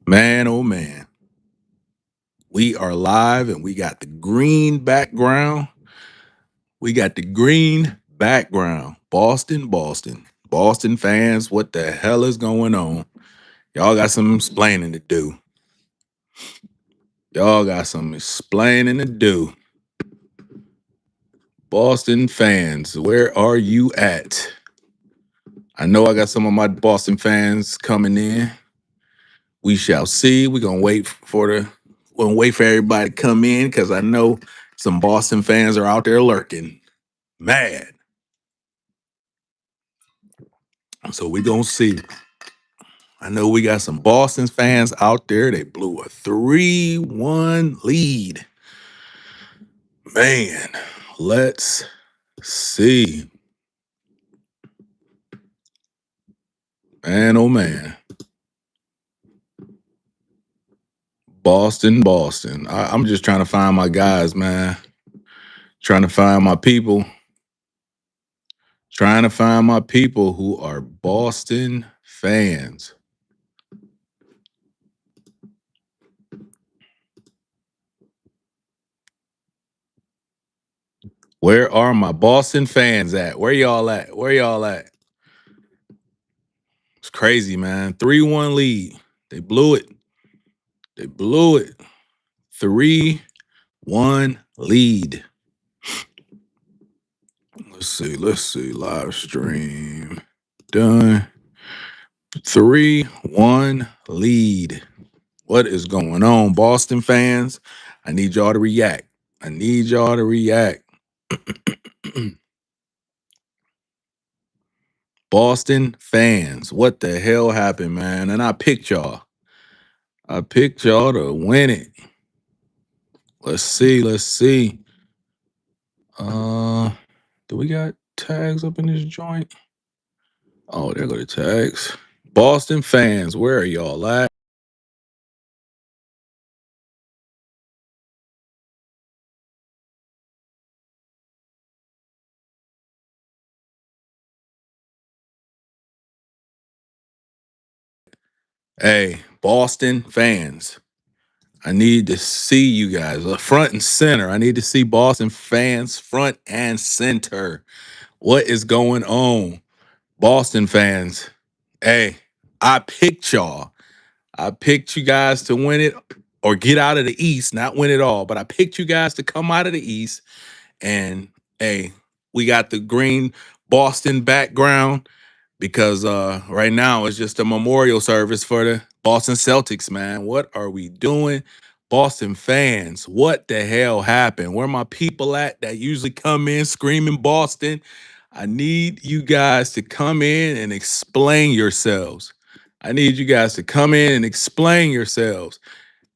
Man, oh man, we are live and we got the green background. We got the green background. Boston, Boston. Boston fans, what the hell is going on? Y'all got some explaining to do. Y'all got some explaining to do. Boston fans, where are you at? I know I got some of my Boston fans coming in. We shall see. We're gonna wait for everybody to come in because I know some Boston fans are out there lurking. Mad. So we gonna see. I know we got some Boston fans out there. They blew a 3-1 lead. Man, let's see. Man, oh man. Boston, Boston. I'm just trying to find my guys, man. Trying to find my people. Trying to find my people who are Boston fans. Where are my Boston fans at? Where y'all at? Where y'all at? It's crazy, man. 3-1 lead. They blew it. They blew it. 3-1 lead. Let's see. Let's see. Live stream. Done. 3-1 lead. What is going on, Boston fans? I need y'all to react. I need y'all to react. Boston fans, what the hell happened, man? And I picked y'all. I picked y'all to win it. Let's see. Let's see. Do we got tags up in this joint? Oh, there go the tags. Boston fans, where are y'all at? Hey, Boston fans, I need to see you guys front and center. I need to see Boston fans front and center. What is going on? Boston fans, hey, I picked y'all. I picked you guys to win it or get out of the East, not win it all, but I picked you guys to come out of the East. And hey, we got the green Boston background because right now it's just a memorial service for the Boston Celtics, man. What are we doing? Boston fans, what the hell happened? Where my people at that usually come in screaming Boston? I need you guys to come in and explain yourselves. I need you guys to come in and explain yourselves.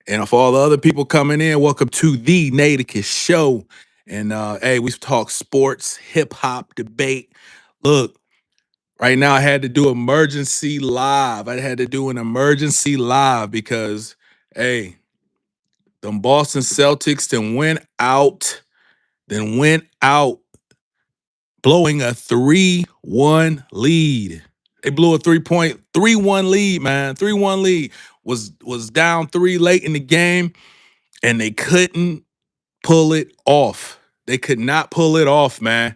And for all the other people coming in, welcome to the Naticus show. And hey, we talk sports, hip hop, debate. Look, right now I had to do emergency live. I had to do an emergency live because, hey, them Boston Celtics then went out blowing a 3-1 lead. They blew a 3-1 lead, man. 3-1 lead. Was down 3 late in the game, and they couldn't pull it off. They could not pull it off, man.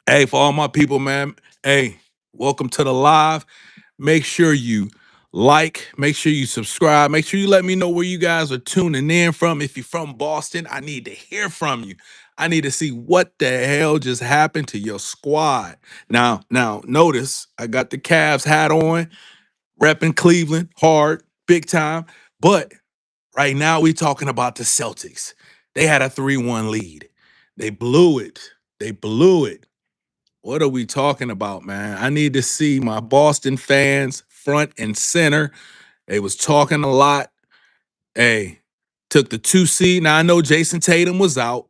Hey, for all my people, man. Hey, welcome to the live. Make sure you like, make sure you subscribe, make sure you let me know where you guys are tuning in from. If you're from Boston, I need to hear from you. I need to see what the hell just happened to your squad. Now, notice I got the Cavs hat on, repping Cleveland hard, big time. But right now, we talking about the Celtics. They had a 3-1 lead. They blew it. They blew it. What are we talking about, man? I need to see my Boston fans front and center. They was talking a lot. Hey, took the 2 seed. Now I know Jayson Tatum was out.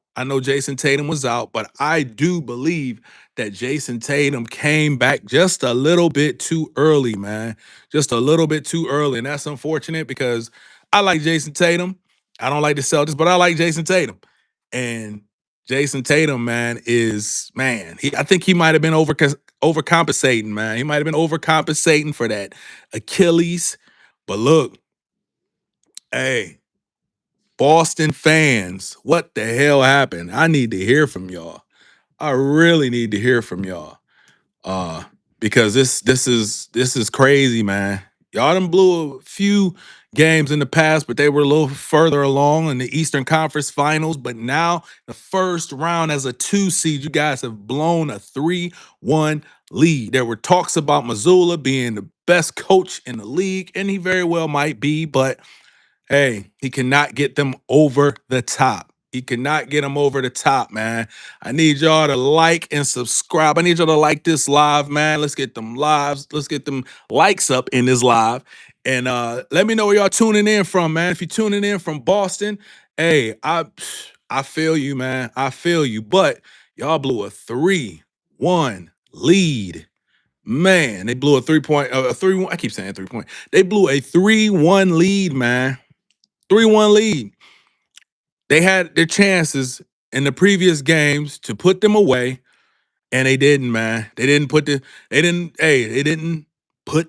But I do believe that Jayson Tatum came back just a little bit too early, man. Just a little bit too early. And that's unfortunate because I like Jayson Tatum. I don't like the Celtics, but I like Jayson Tatum. And Jayson Tatum, man, I think he might have been overcompensating, man. He might have been overcompensating for that Achilles. But look, Hey, Boston fans, what the hell happened? I need to hear from y'all. I really need to hear from y'all. Uh, because this is crazy, man. Y'all done blew a few games in the past, but they were a little further along in the Eastern Conference Finals. But now, the first round as a 2 seed, you guys have blown a 3-1 lead. There were talks about Missoula being the best coach in the league, and he very well might be, but hey, he cannot get them over the top. He cannot get them over the top, man. I need y'all to like and subscribe. I need y'all to like this live, man. Let's get them lives. Let's get them likes up in this live. And let me know where y'all tuning in from, man. If you're tuning in from Boston, hey, I feel you, man. I feel you. But y'all blew a 3-1 lead. Man, they blew a 3-point, a 3-1. I keep saying 3-point. They blew a 3-1 lead, man. 3-1 lead. They had their chances in the previous games to put them away, and they didn't, man. They didn't put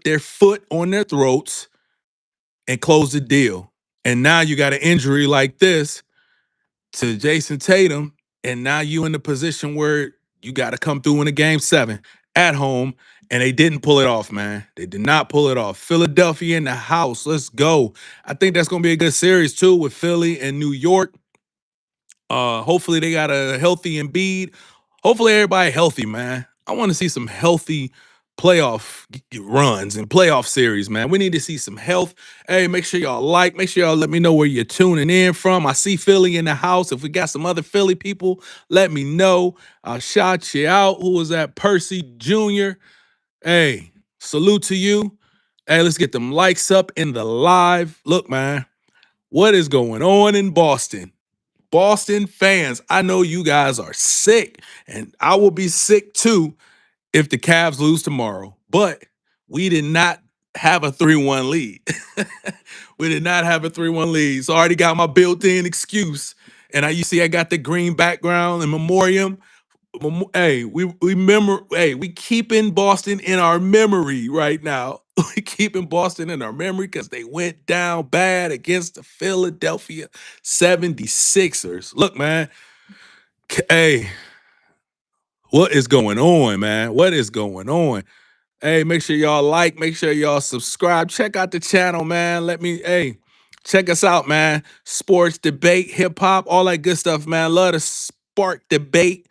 their foot on their throats and close the deal. And now you got an injury like this to Jayson Tatum, and now you in the position where you got to come through in a game 7 at home, and they didn't pull it off, man. They did not pull it off. Philadelphia in the house. Let's go. I think that's going to be a good series too with Philly and New York. Hopefully they got a healthy Embiid. Hopefully everybody healthy, man. I want to see some healthy playoff runs and playoff series, man. We need to see some health. Hey, make sure y'all like. Make sure y'all let me know where you're tuning in from. I see Philly in the house. If we got some other Philly people, let me know. I'll shout you out. Who was that? Percy Jr. Hey, salute to you. Hey, let's get them likes up in the live. Look, man, what is going on in Boston? Boston fans, I know you guys are sick, and I will be sick too if the Cavs lose tomorrow. But we did not have a 3-1 lead. We did not have a 3-1 lead. So I already got my built-in excuse. And you see I got the green background in memoriam. Hey, we keeping Boston in our memory right now. We keeping Boston in our memory because they went down bad against the Philadelphia 76ers. Look, man. Hey, what is going on, man? What is going on? Hey, make sure y'all like, make sure y'all subscribe. Check out the channel, man. Check us out, man. Sports, debate, hip hop, all that good stuff, man. Love to spark debate.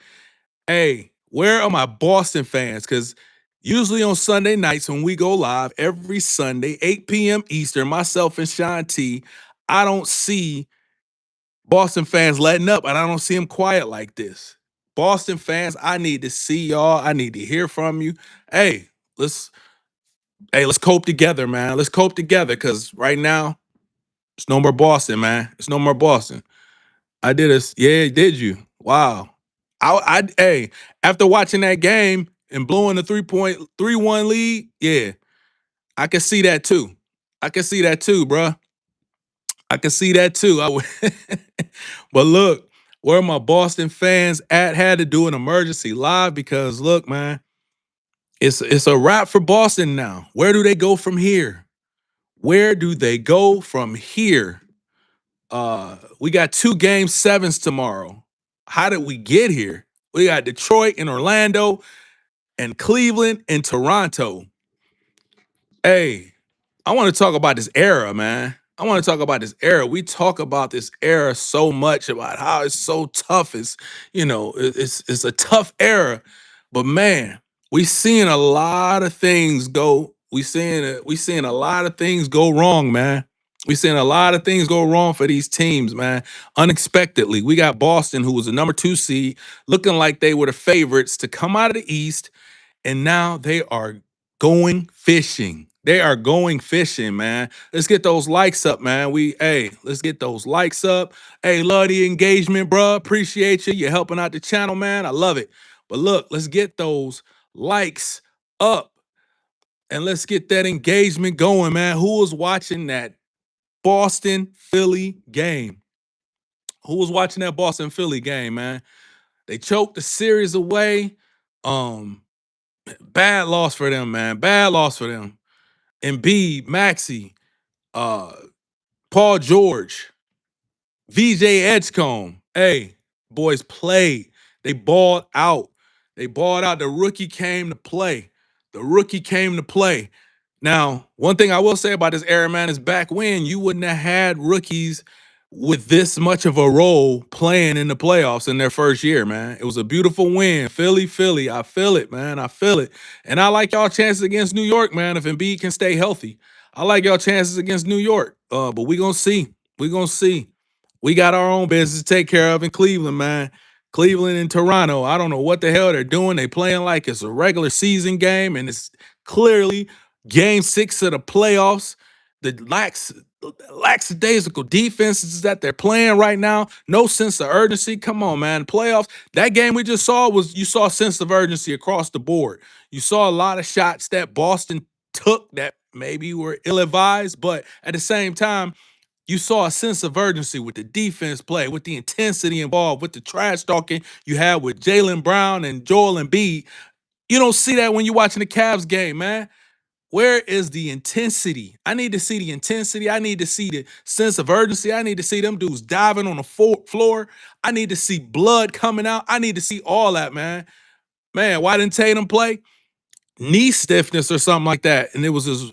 Hey, where are my Boston fans? Because usually on Sunday nights when we go live, every Sunday, 8 p.m. Eastern, myself and Sean T, I don't see Boston fans letting up, and I don't see them quiet like this. Boston fans, I need to see y'all. I need to hear from you. Hey, let's let's cope together, man. Let's cope together because right now, it's no more Boston, man. It's no more Boston. I did this. Yeah, did you? Wow. Hey, after watching that game and blowing the 3-1 lead, yeah, I can see that too. I can see that too, bruh. I can see that too. But look, where my Boston fans at had to do an emergency live because look, man, it's a wrap for Boston now. Where do they go from here? Where do they go from here? We got 2 game 7s tomorrow. How did we get here? We got Detroit and Orlando and Cleveland and Toronto. Hey, I want to talk about this era, man. I want to talk about this era. We talk about this era so much about how it's so tough. It's a tough era, but man, we seeing a lot of things go. We seeing a lot of things go wrong, man. We seeing a lot of things go wrong for these teams, man. Unexpectedly, we got Boston, who was the number 2 seed, looking like they were the favorites to come out of the East, and now they are going fishing. They are going fishing, man. Let's get those likes up, man. Let's get those likes up. Hey, love the engagement, bro. Appreciate you. You're helping out the channel, man. I love it. But look, let's get those likes up and let's get that engagement going, man. Who was watching that Boston Philly game? Who was watching that Boston Philly game, man? They choked the series away. Um, Bad loss for them, man. Bad loss for them. Embiid, Maxey, uh, Paul George, VJ Edgecombe. Hey, boys played. They balled out. They balled out. The rookie came to play. The rookie came to play. Now, one thing I will say about this era, man, is back when you wouldn't have had rookies with this much of a role playing in the playoffs in their first year, man. It was a beautiful win. Philly, Philly. I feel it, man. I feel it. And I like y'all chances against New York, man, if Embiid can stay healthy. I like y'all chances against New York. But we gonna see. We gonna see. We got our own business to take care of in Cleveland, man. Cleveland and Toronto. I don't know what the hell they're doing. They playing like it's a regular season game, and it's clearly game 6 of the playoffs. The lackadaisical defenses that they're playing right now. No sense of urgency. Come on, man. Playoffs. That game we just saw was you saw a sense of urgency across the board. You saw a lot of shots that Boston took that maybe were ill-advised, but at the same time, you saw a sense of urgency with the defense play, with the intensity involved, with the trash talking you had with Jaylen Brown and Joel Embiid. You don't see that when you're watching the Cavs game, man. Where is the intensity? I need to see the intensity. I need to see the sense of urgency. I need to see them dudes diving on the floor. I need to see blood coming out. I need to see all that, man. Man, why didn't Tatum play? Knee stiffness or something like that. And it was his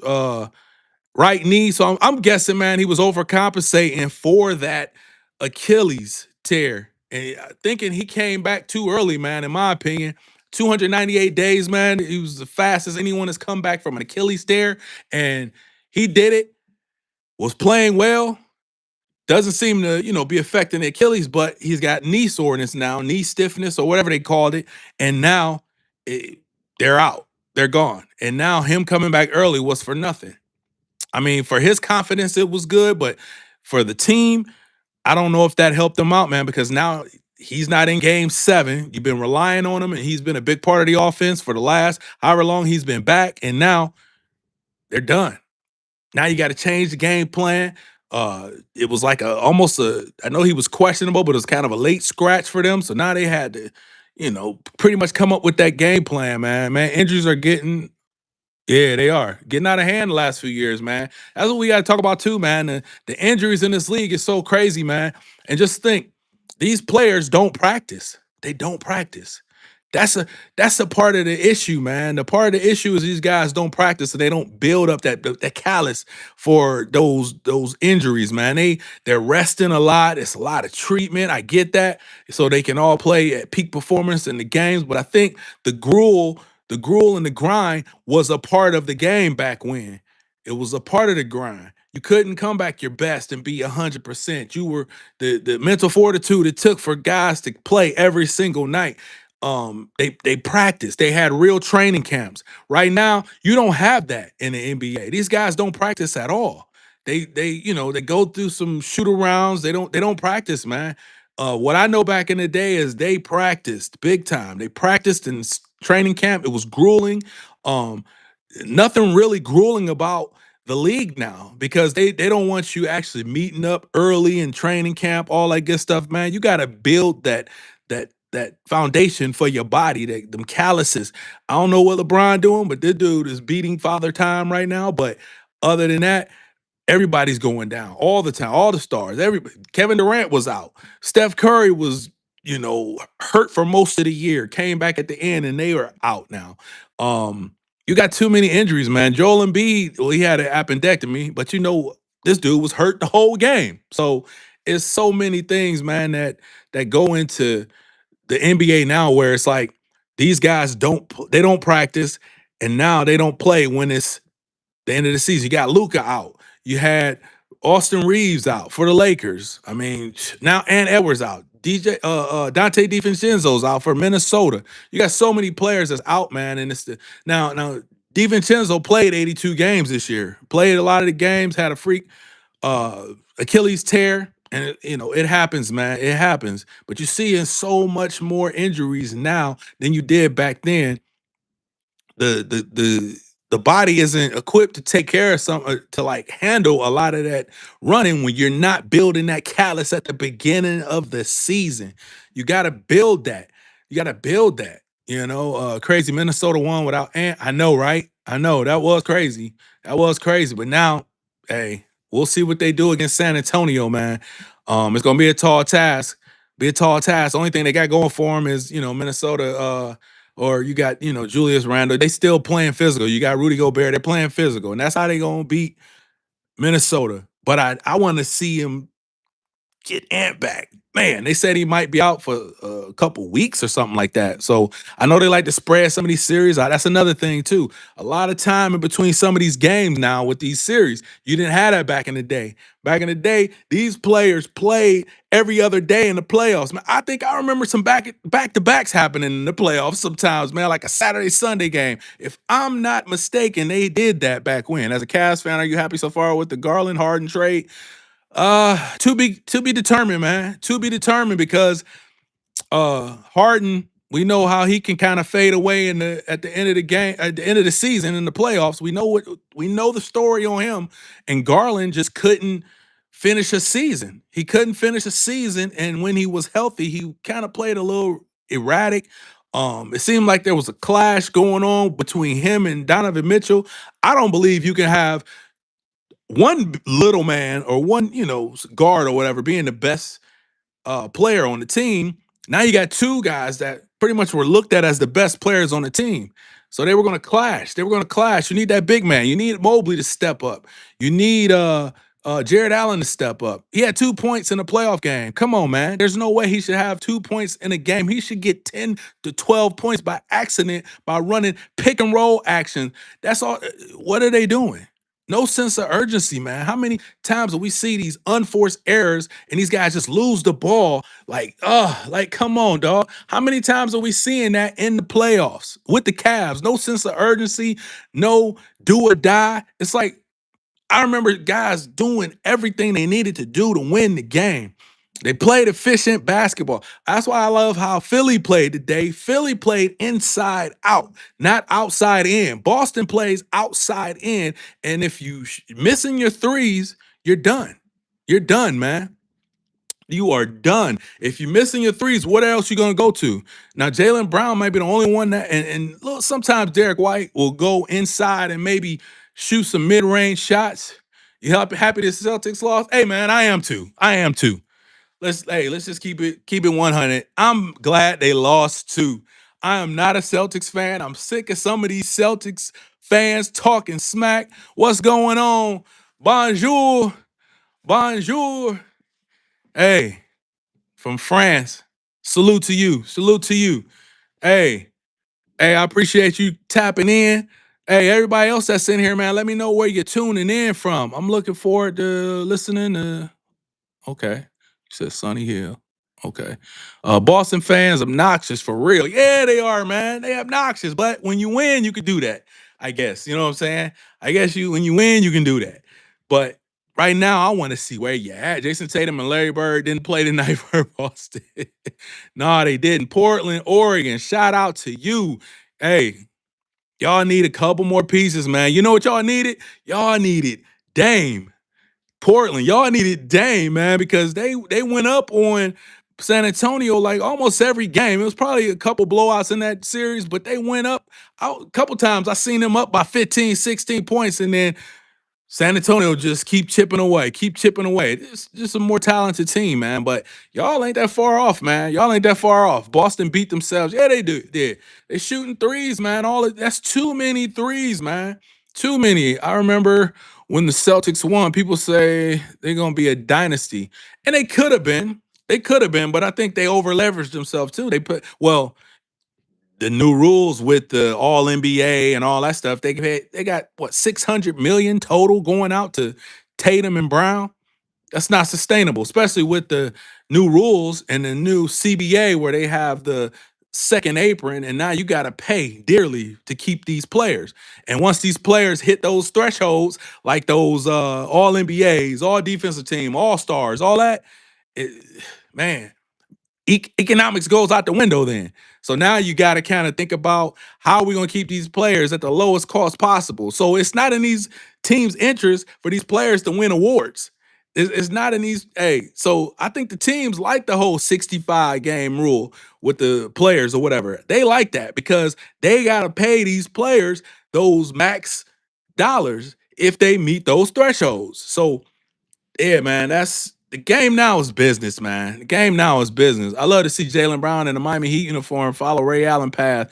right knee. So I'm guessing, man, he was overcompensating for that Achilles tear. And thinking he came back too early, man, in my opinion. 298 days, man. He was the fastest anyone has come back from an Achilles tear. And he did it, was playing well. Doesn't seem to, be affecting the Achilles, but he's got knee soreness now, knee stiffness, or whatever they called it. And now they're out. They're gone. And now him coming back early was for nothing. I mean, for his confidence, it was good, but for the team, I don't know if that helped him out, man, because now he's not in game 7. You've been relying on him, and he's been a big part of the offense for the last however long he's been back, and now they're done. Now you got to change the game plan. It was like I know he was questionable, but it was kind of a late scratch for them. So now they had to, pretty much come up with that game plan, man. Man, injuries are getting yeah, they are getting out of hand the last few years, man. That's what we got to talk about too, man. The injuries in this league is so crazy, man. And just think, these players don't practice. They don't practice. That's a that's a part of the issue, man. The part of the issue is these guys don't practice, and they don't build up that callus for those injuries, man. They're resting a lot. It's a lot of treatment. I get that, so they can all play at peak performance in the games. But I think the gruel the gruel and the grind was a part of the game back when. It was a part of the grind. You couldn't come back your best and be 100%. You were the mental fortitude it took for guys to play every single night. They practiced. They had real training camps. Right now, you don't have that in the NBA. These guys don't practice at all. They go through some shoot arounds. They don't practice, man. What I know back in the day is they practiced big time. They practiced in training camp. It was grueling. Um, Nothing really grueling about the league now because they don't want you actually meeting up early in training camp, all that good stuff, man. You got to build that foundation for your body, that them calluses. I don't know what LeBron doing, but this dude is beating father time right now. But other than that, everybody's going down all the time, all the stars. Everybody. Kevin Durant was out. Steph Curry was, hurt for most of the year. Came back at the end, and they were out now. You got too many injuries, man. Joel Embiid, well, he had an appendectomy, but this dude was hurt the whole game. So it's so many things, man, that go into the NBA now, where it's like these guys don't practice, and now they don't play when it's the end of the season. You got Luca out. You had Austin Reeves out for the Lakers. I mean, now and Edwards out. Dante DiVincenzo's out for Minnesota. You got so many players that's out, man. And now DiVincenzo played 82 games this year. Played a lot of the games. Had a freak Achilles tear. And it happens, man. It happens. But you see so much more injuries now than you did back then. The body isn't equipped to take care of something to like handle a lot of that running when you're not building that callus at the beginning of the season. You got to build that. You got to build that. Crazy Minnesota won without Ant. I know, right? I know that was crazy. That was crazy. But now, hey, We'll see what they do against San Antonio, man. It's gonna be a tall task. Be a tall task. Only thing they got going for them is Minnesota. Or you got Julius Randle. They still playing physical. You got Rudy Gobert. They're playing physical, and that's how they gonna beat Minnesota. But I want to see him get Ant back. Man, they said he might be out for a couple weeks or something like that. So I know they like to spread some of these series out. That's another thing too. A lot of time in between some of these games now with these series. You didn't have that back in the day. Back in the day, these players played every other day in the playoffs. Man, I think I remember some back to backs happening in the playoffs sometimes, man, like a Saturday Sunday game. If I'm not mistaken, they did that back when. As a Cavs fan, are you happy so far with the Garland Harden trade? To be determined, man. To be determined because Harden, we know how he can kind of fade away at the end of the game, at the end of the season in the playoffs. We know the story on him, and Garland just couldn't finish a season. He couldn't finish a season, and when he was healthy, he kind of played a little erratic. It seemed like there was a clash going on between him and Donovan Mitchell. I don't believe you can have one little man or one, guard or whatever being the best player on the team. Now you got two guys that pretty much were looked at as the best players on the team. So they were going to clash. They were going to clash. You need that big man. You need Mobley to step up. You need Jared Allen to step up. He had 2 points in a playoff game. Come on, man. There's no way he should have 2 points in a game. He should get 10 to 12 points by accident by running pick and roll action. That's all. What are they doing? No sense of urgency, man. How many times do we see these unforced errors and these guys just lose the ball? Like, come on, dog. How many times are we seeing that in the playoffs with the Cavs? No sense of urgency, no do or die. It's like I remember guys doing everything they needed to do to win the game. They played efficient basketball. That's why I love how Philly played today. Philly played inside out, not outside in. Boston plays outside in. And if you missing your threes, you're done. You're done, man. You are done. If you're missing your threes, what else you gonna go to? Now, Jalen Brown might be the only one that, and look, sometimes Derek White will go inside and maybe shoot some mid-range shots. Happy the Celtics lost? Hey, man, I am too. I am too. Let's just keep it 100. I'm glad they lost too. I am not a Celtics fan. I'm sick of some of these Celtics fans talking smack. What's going on? Bonjour. Bonjour. Hey, from France. Salute to you. Salute to you. Hey, hey, I appreciate you tapping in. Hey, everybody else that's in here, man, let me know where you're tuning in from. I'm looking forward to listening to. Okay. You said Sunny Hill. Okay. Boston fans obnoxious for real. Yeah, they are, man. They obnoxious. But when you win, you can do that. I guess. You know what I'm saying? I guess when you win, you can do that. But right now, I want to see where you at. Jason Tatum and Larry Bird didn't play tonight for Boston. No, they didn't. Portland, Oregon. Shout out to you. Hey, y'all need a couple more pieces, man. You know what y'all needed? Y'all needed Dame. Portland, y'all needed Dame, man, because they went up on San Antonio like almost every game. It was probably a couple blowouts in that series, but they went up a couple times. I seen them up by 15, 16 points, and then San Antonio just keep chipping away, keep chipping away. It's just a more talented team, man. But y'all ain't that far off, man. Y'all ain't that far off. Boston beat themselves. Yeah, they do. They shooting threes, man. That's too many threes, man. Too many. I remember when the Celtics won, people say they're gonna be a dynasty, and they could have been. They could have been, but I think they over leveraged themselves too. The new rules with the all NBA and all that stuff, they got what 600 million total going out to Tatum and Brown. That's not sustainable, especially with the new rules and the new CBA where they have the second apron, and now you got to pay dearly to keep these players. And once these players hit those thresholds, like those all NBAs, all defensive team, all stars, all that, it, man, economics goes out the window then. So now you got to kind of think about how we're going to keep these players at the lowest cost possible. So it's not in these teams' interest for these players to win awards. It's not in these. Hey, so I think the teams like the whole 65 game rule with the players or whatever. They like that because they got to pay these players those max dollars if they meet those thresholds. So Yeah, man, that's the game now is business, man. The game now is business. I love to see Jalen Brown in the Miami Heat uniform follow Ray Allen path.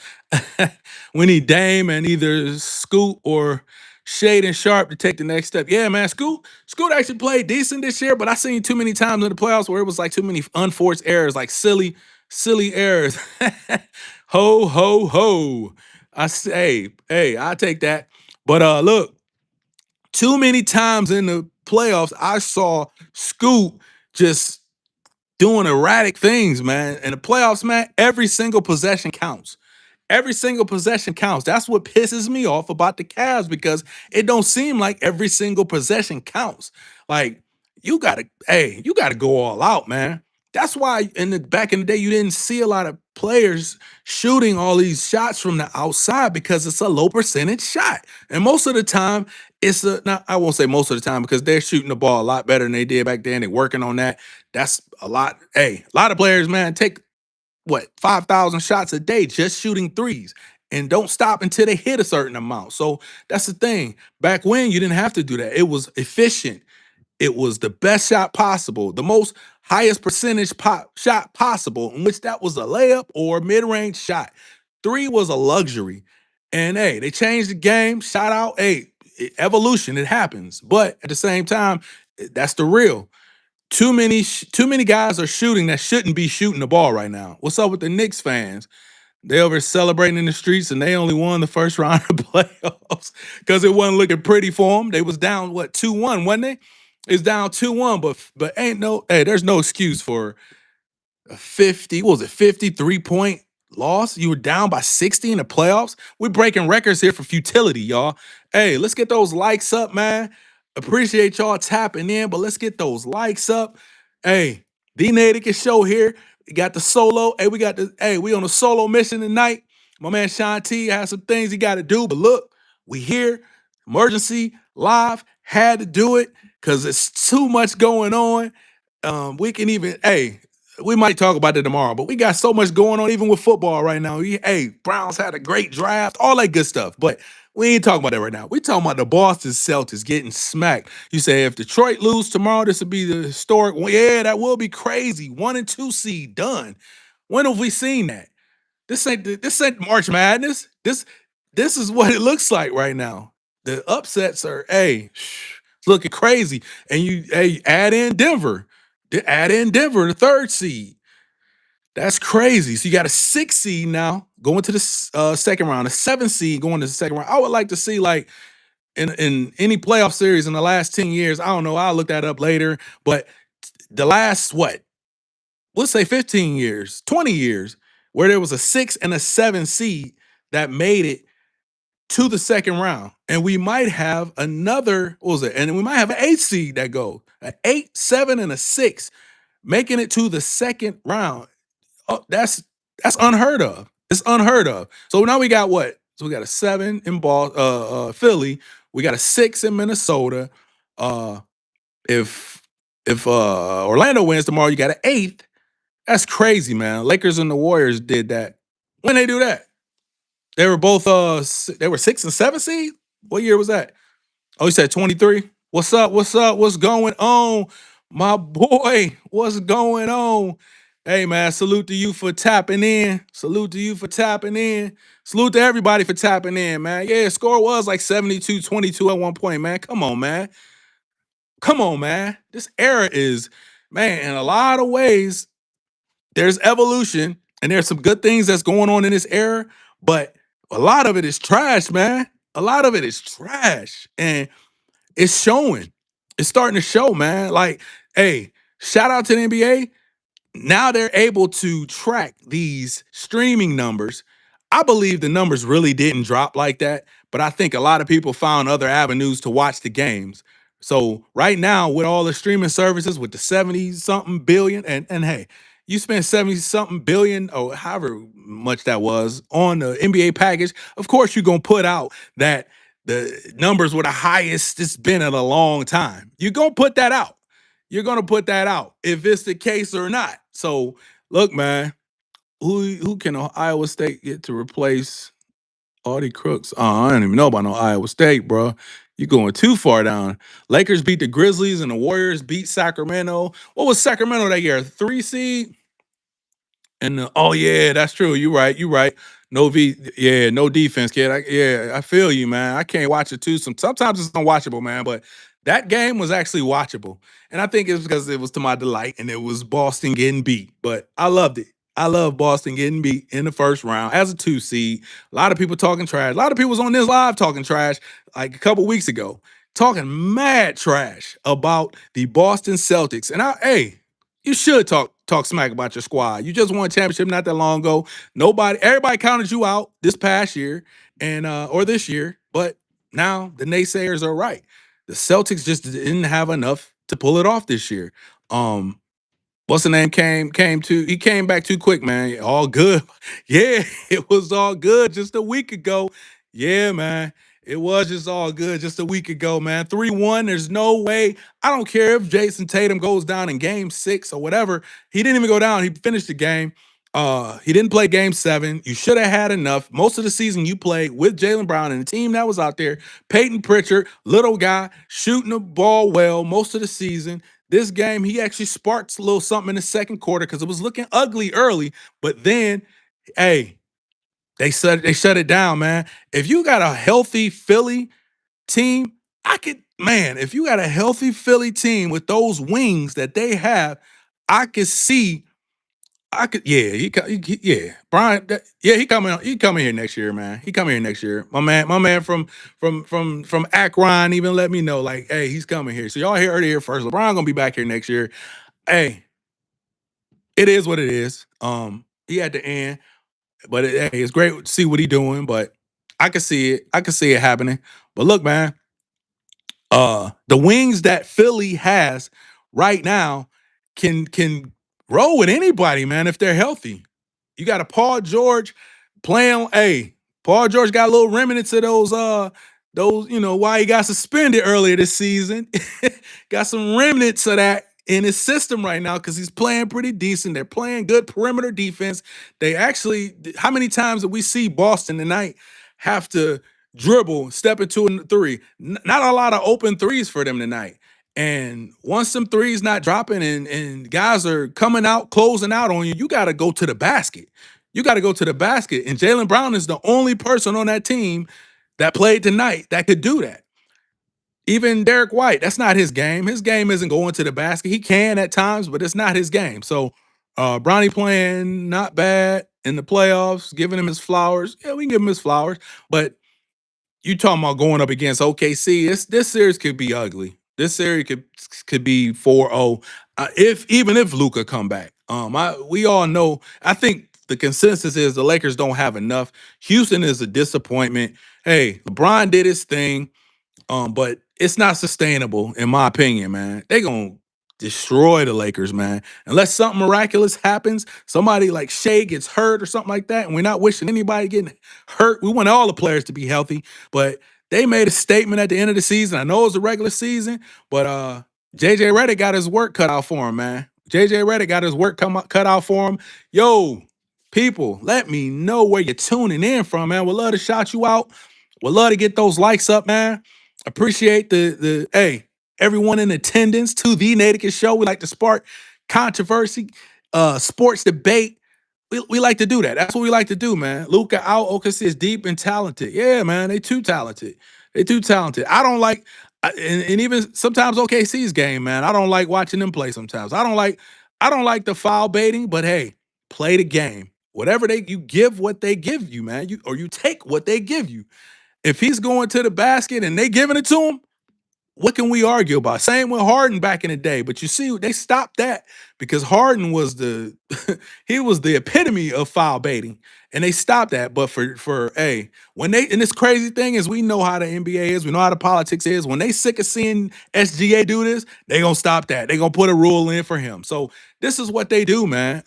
We need Dame and either Scoot or Shade and Sharp to take the next step. Yeah, man, Scoot actually played decent this year, but I seen too many times in the playoffs where it was like too many unforced errors, like silly errors. Ho, ho, ho. I say, hey, I take that. But look, too many times in the playoffs, I saw Scoot just doing erratic things, man. In the playoffs, man, every single possession counts. Every single possession counts. That's what pisses me off about the Cavs because it don't seem like every single possession counts. Like you gotta go all out, man. That's why in the back in the day you didn't see a lot of players shooting all these shots from the outside because it's a low percentage shot. And most of the time, it's a not I won't say most of the time because they're shooting the ball a lot better than they did back then. They're working on that. That's a lot. Hey, a lot of players, man, take what 5,000 shots a day just shooting threes and don't stop until they hit a certain amount. So that's the thing. Back when you didn't have to do that, it was efficient. It was the best shot possible, the most highest percentage shot possible, in which that was a layup or mid-range shot. Three was a luxury. And hey, they changed the game. Shout out, hey, evolution, it happens. But at the same time, that's the real. Too many guys are shooting that shouldn't be shooting the ball right now. What's up with the Knicks fans? They over celebrating in the streets and they only won the first round of playoffs because it wasn't looking pretty for them. They was down what 2-1, wasn't they? It's down 2-1, but ain't no hey, there's no excuse for a 50, what was it, 53-point loss? You were down by 60 in the playoffs. We're breaking records here for futility, y'all. Hey, let's get those likes up, man. Appreciate y'all tapping in, but let's get those likes up. Hey, the Naticus show here. We got the solo. Hey, we on a solo mission tonight. My man Sean T has some things he got to do, but look, we here. Emergency live. Had to do it because it's too much going on. We can even, hey, we might talk about it tomorrow, but we got so much going on, even with football right now. Hey, Browns had a great draft, all that good stuff. But we ain't talking about that right now. We talking about the Boston Celtics getting smacked. You say if Detroit lose tomorrow, this would be the historic. Well, yeah, that will be crazy. 1 and 2 seed done. When have we seen that? This ain't March Madness. This is what it looks like right now. The upsets are it's looking crazy. And you add in Denver. Add in Denver, the third seed. That's crazy. So you got a 6 seed now going to the second round, a 7 seed going to the second round. I would like to see like in any playoff series in the last 10 years. I don't know. I'll look that up later. But the last what? Let's say 15 years, 20 years, where there was a 6 and a 7 seed that made it to the second round. And we might have another, what was it? And we might have an 8 seed that goes. An 8, 7, and a 6 making it to the second round. Oh, that's unheard of. It's unheard of. So now we got what? So we got a 7 in Philly. We got a 6 in Minnesota. Uh, if Orlando wins tomorrow, you got an 8th. That's crazy, man. Lakers and the Warriors did that. When they do that, they were both they were 6 and 7 seed. What year was that? Oh, you said 23. What's up? What's up? What's going on, my boy? What's going on? Hey, man, salute to you for tapping in. Salute to you for tapping in. Salute to everybody for tapping in, man. Yeah, score was like 72-22 at one point, man. Come on, man. Come on, man. This era is, man, in a lot of ways, there's evolution and there's some good things that's going on in this era, but a lot of it is trash, man. A lot of it is trash. And it's showing. It's starting to show, man. Like, hey, shout out to the NBA. Now they're able to track these streaming numbers. I believe the numbers really didn't drop like that, but I think a lot of people found other avenues to watch the games. So right now, with all the streaming services, with the 70 something billion, and hey, you spend 70 something billion or however much that was on the NBA package, of course you're gonna put out that the numbers were the highest it's been in a long time. You're gonna put that out. You're gonna put that out if it's the case or not. So look, man, who can Iowa State get to replace Audie Crooks? I don't even know about no Iowa State, bro. You going too far down. Lakers beat the Grizzlies and the Warriors beat Sacramento. What was Sacramento that year? 3 seed? And oh yeah, that's true. You right. You right. No yeah, no defense, kid. I feel you, man. I can't watch it too. Sometimes it's unwatchable, man. But that game was actually watchable, and I think it's because it was to my delight, and it was Boston getting beat. But I loved it. I love Boston getting beat in the first round as a 2 seed. A lot of people talking trash. A lot of people was on this live talking trash like a couple weeks ago, talking mad trash about the Boston Celtics. And hey, you should talk smack about your squad. You just won a championship not that long ago. Everybody counted you out this past year and or this year, but now the naysayers are right. The Celtics just didn't have enough to pull it off this year. Um, what's the name he came back too quick, man. All good. Yeah, it was all good just a week ago. Yeah, man. It was just all good just a week ago, man. 3-1. There's no way. I don't care if Jayson Tatum goes down in game 6 or whatever. He didn't even go down. He finished the game. He didn't play game 7. You should have had enough. Most of the season you played with Jaylen Brown and the team that was out there. Peyton Pritchard, little guy, shooting the ball well most of the season. This game, he actually sparked a little something in the second quarter because it was looking ugly early. But then, hey, they shut it down, man. If you got a healthy Philly team, if you got a healthy Philly team with those wings that they have, I could see yeah, yeah, Brian, yeah, he coming here next year, man. He coming here next year. My man from Akron even let me know, like, hey, he's coming here. So y'all heard it here first. LeBron gonna be back here next year. Hey, it is what it is. He had to end, but hey, it's great to see what he doing. But I can see it. I can see it happening. But look, man, the wings that Philly has right now can roll with anybody, man, if they're healthy. You got a Paul George playing. Hey, Paul George got a little remnants of those, why he got suspended earlier this season. Got some remnants of that in his system right now because he's playing pretty decent. They're playing good perimeter defense. They actually, how many times did we see Boston tonight have to dribble, step into a three? Not a lot of open threes for them tonight. And once some threes not dropping and guys are coming out, closing out on you, you got to go to the basket. You got to go to the basket. And Jaylen Brown is the only person on that team that played tonight that could do that. Even Derek White, that's not his game. His game isn't going to the basket. He can at times, but it's not his game. So Bronny playing not bad in the playoffs, giving him his flowers. Yeah, we can give him his flowers. But you talking about going up against OKC? This series could be ugly. This series could be 4-0 if Luka come back. We all know. I think the consensus is the Lakers don't have enough. Houston is a disappointment. Hey, LeBron did his thing. But it's not sustainable, in my opinion, man. They gonna destroy the Lakers, man. Unless something miraculous happens, somebody like Shea gets hurt or something like that, and we're not wishing anybody getting hurt. We want all the players to be healthy, but they made a statement at the end of the season. I know it was a regular season, but JJ Redick got his work cut out for him, man. JJ Redick got his work cut out for him. Yo, people, let me know where you're tuning in from, man. Would love to shout you out. Would love to get those likes up, man. Appreciate the hey, everyone in attendance to the Naticus show. We like to spark controversy, sports debate. We like to do that. That's what we like to do, man. Luka out. OKC is deep and talented. Yeah, man. They too talented. They too talented. I don't like, and even sometimes OKC's game, man. I don't like watching them play. Sometimes I don't like the foul baiting. But hey, play the game. Whatever you give, what they give you, man. You take what they give you. If he's going to the basket and they giving it to him, what can we argue about? Same with Harden back in the day, but you see, they stopped that because Harden was he was the epitome of foul baiting, and they stopped that. But for hey, and this crazy thing is, we know how the NBA is, we know how the politics is. When they sick of seeing SGA do this, they gonna stop that. They gonna put a rule in for him. So this is what they do, man.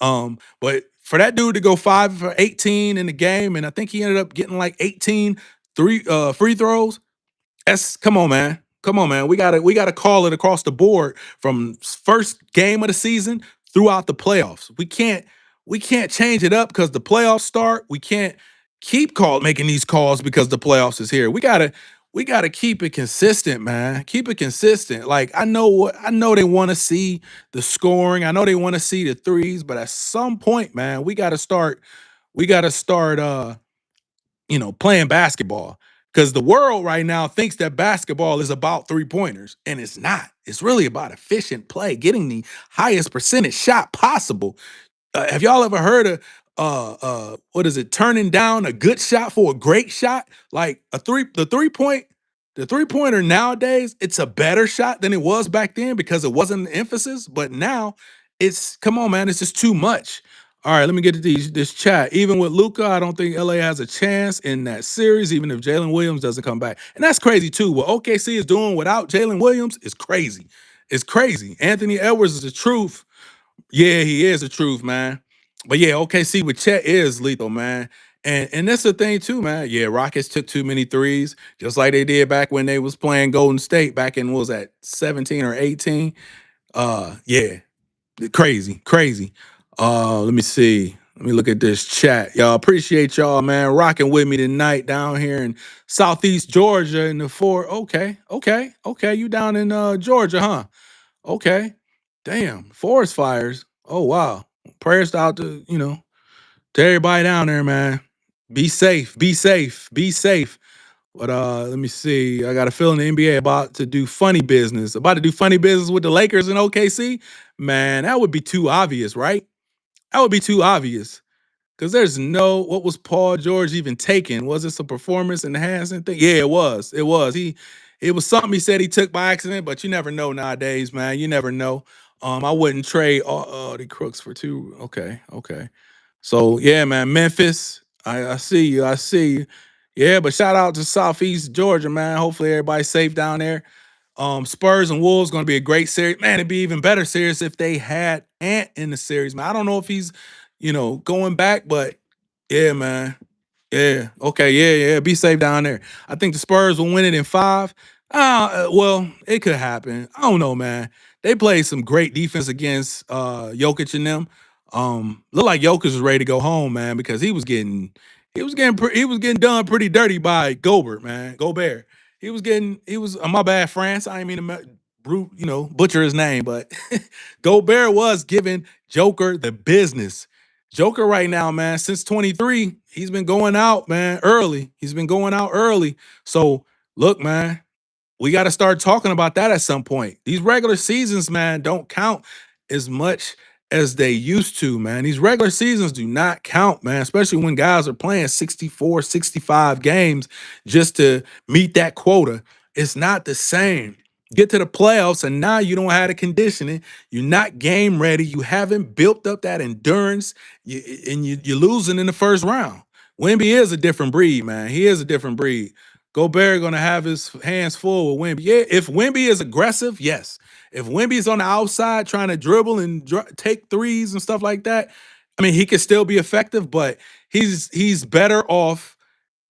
But for that dude to go 5 for 18 in the game, and I think he ended up getting like 18 free throws. That's come on, man. Come on, man. We gotta call it across the board from first game of the season throughout the playoffs. We can't change it up because the playoffs start. We can't keep making these calls because the playoffs is here. we got to keep it consistent, man. Keep it consistent. Like I know they want to see the scoring. I know they want to see the threes, but at some point, man, we got to start playing basketball because the world right now thinks that basketball is about three-pointers and it's not. It's really about efficient play, getting the highest percentage shot possible. Have y'all ever heard of what is it? Turning down a good shot for a great shot, like the three pointer nowadays. It's a better shot than it was back then because it wasn't an emphasis. But now it's come on, man. It's just too much. All right, let me get to this chat. Even with Luca, I don't think LA has a chance in that series, even if Jalen Williams doesn't come back. And that's crazy too. What OKC is doing without Jalen Williams is crazy. It's crazy. Anthony Edwards is the truth. Yeah, he is the truth, man. But yeah, OKC with Chet is lethal, man. And that's the thing too, man. Yeah, Rockets took too many threes, just like they did back when they was playing Golden State back in what was that 17 or 18. Yeah, crazy, crazy. Let me see. Let me look at this chat. Y'all appreciate y'all, man, rocking with me tonight down here in Southeast Georgia in the four. Okay, okay, okay. You down in Georgia, huh? Okay. Damn. Forest fires. Oh wow. Prayers out to everybody down there, man. Be safe. Be safe. Be safe. But let me see. I got a feeling the NBA about to do funny business. About to do funny business with the Lakers and OKC. Man, that would be too obvious, right? That would be too obvious. Because there's no, what was Paul George even taking? Was this a performance enhancing thing? Yeah, it was. It was. It was something he said he took by accident, but you never know nowadays, man. You never know. I wouldn't trade all the crooks for two. Okay, okay. So yeah, man, Memphis. I see you. I see you. Yeah, but shout out to Southeast Georgia, man. Hopefully everybody's safe down there. Spurs and Wolves going to be a great series. Man, it'd be even better series if they had Ant in the series, man. I don't know if he's, going back, but yeah, man. Yeah. Okay. Yeah. Yeah. Be safe down there. I think the Spurs will win it in five. Well, it could happen. I don't know, man. They played some great defense against Jokic and them. Looked like Jokic was ready to go home, man, because he was getting done pretty dirty by Gobert. He was my bad, France. I didn't mean to butcher his name, but Gobert was giving Joker the business. Joker right now, man, since 23, he's been going out, man, early. He's been going out early. So look, man, we got to start talking about that at some point. These regular seasons, man, don't count as much as they used to, man. These regular seasons do not count, man, especially when guys are playing 64, 65 games just to meet that quota. It's not the same. Get to the playoffs, and now you don't have the conditioning. You're not game ready. You haven't built up that endurance, you're losing in the first round. Wemby is a different breed, man. He is a different breed. Gobert gonna have his hands full with Wemby. Yeah, if Wemby is aggressive, yes. If Wemby's on the outside trying to dribble and take threes and stuff like that, I mean, he could still be effective, but he's better off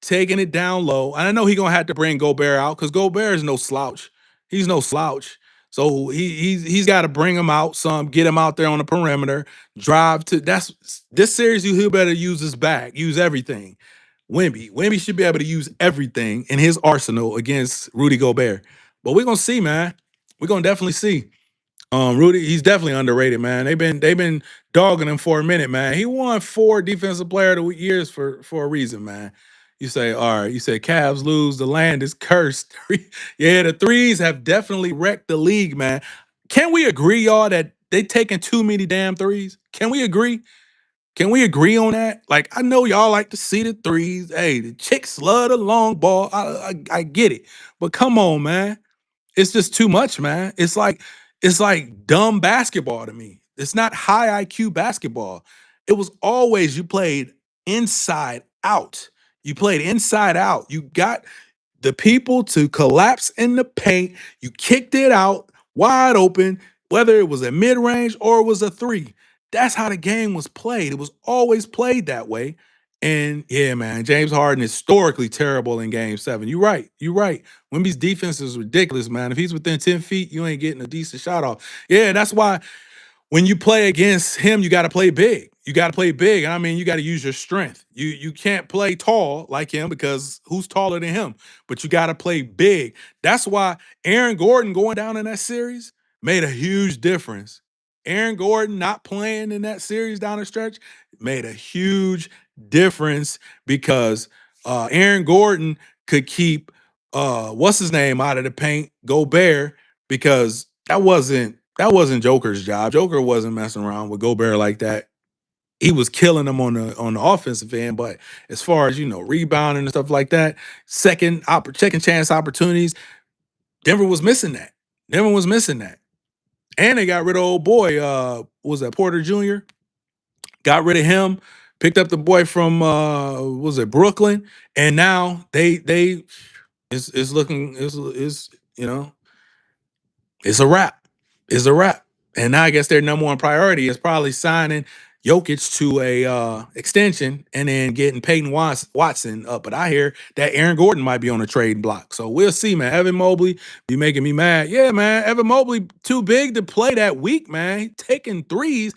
taking it down low. And I know he's gonna have to bring Gobert out because Gobert is no slouch. He's no slouch. So he's got to bring him out some, get him out there on the perimeter, drive to that's this series. He better use his back, use everything. Wemby should be able to use everything in his arsenal against Rudy Gobert. But we're gonna see, man. We're gonna definitely see. Rudy, he's definitely underrated, man. They've been dogging him for a minute, man. He won 4 defensive player of the years for a reason, man. You say, all right, you say Cavs lose, the land is cursed. Yeah, the threes have definitely wrecked the league, man. Can we agree, y'all, that they taking too many damn threes? Can we agree? Can we agree on that? Like, I know y'all like to see the threes. Hey, the chicks love the long ball. I get it. But come on, man. It's just too much, man. It's like dumb basketball to me. It's not high IQ basketball. It was always you played inside out. You played inside out. You got the people to collapse in the paint. You kicked it out wide open, whether it was a mid range or it was a three. That's how the game was played. It was always played that way. And yeah, man, James Harden is historically terrible in game seven. You're right. You're right. Wemby's defense is ridiculous, man. If he's within 10 feet, you ain't getting a decent shot off. Yeah, that's why when you play against him, you got to play big. You got to play big. And I mean, you got to use your strength. You can't play tall like him because who's taller than him? But you got to play big. That's why Aaron Gordon going down in that series made a huge difference. Aaron Gordon not playing in that series down the stretch made a huge difference because Aaron Gordon could keep what's his name out of the paint, Gobert, because that wasn't Joker's job. Joker wasn't messing around with Gobert like that. He was killing them on the offensive end, but as far as rebounding and stuff like that, second chance opportunities, Denver was missing that. Denver was missing that, and they got rid of old boy. What was that Porter Jr.? Got rid of him, picked up the boy from was it Brooklyn, and now they it's looking is you know it's a wrap. It's a wrap. And now I guess their number one priority is probably signing Jokic to a extension and then getting Peyton Watson up. But I hear that Aaron Gordon might be on a trade block. So we'll see, man. Evan Mobley be making me mad. Yeah, man. Evan Mobley too big to play that week, man. He taking threes.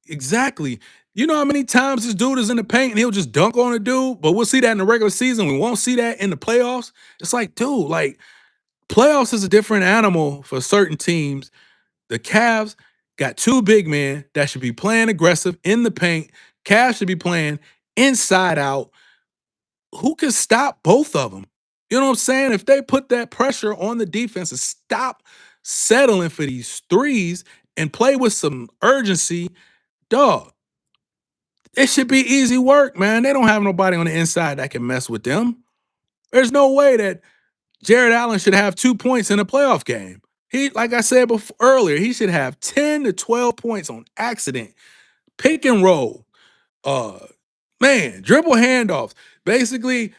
Exactly. You know how many times this dude is in the paint and he'll just dunk on a dude, but we'll see that in the regular season. We won't see that in the playoffs. It's like, dude, like playoffs is a different animal for certain teams. The Cavs got two big men that should be playing aggressive in the paint. Cavs should be playing inside out. Who can stop both of them? You know what I'm saying? If they put that pressure on the defense and stop settling for these threes and play with some urgency, dog, it should be easy work, man. They don't have nobody on the inside that can mess with them. There's no way that Jared Allen should have 2 points in a playoff game. He, like I said before earlier, he should have 10 to 12 points on accident. Pick and roll. Uh man, dribble handoffs. Basically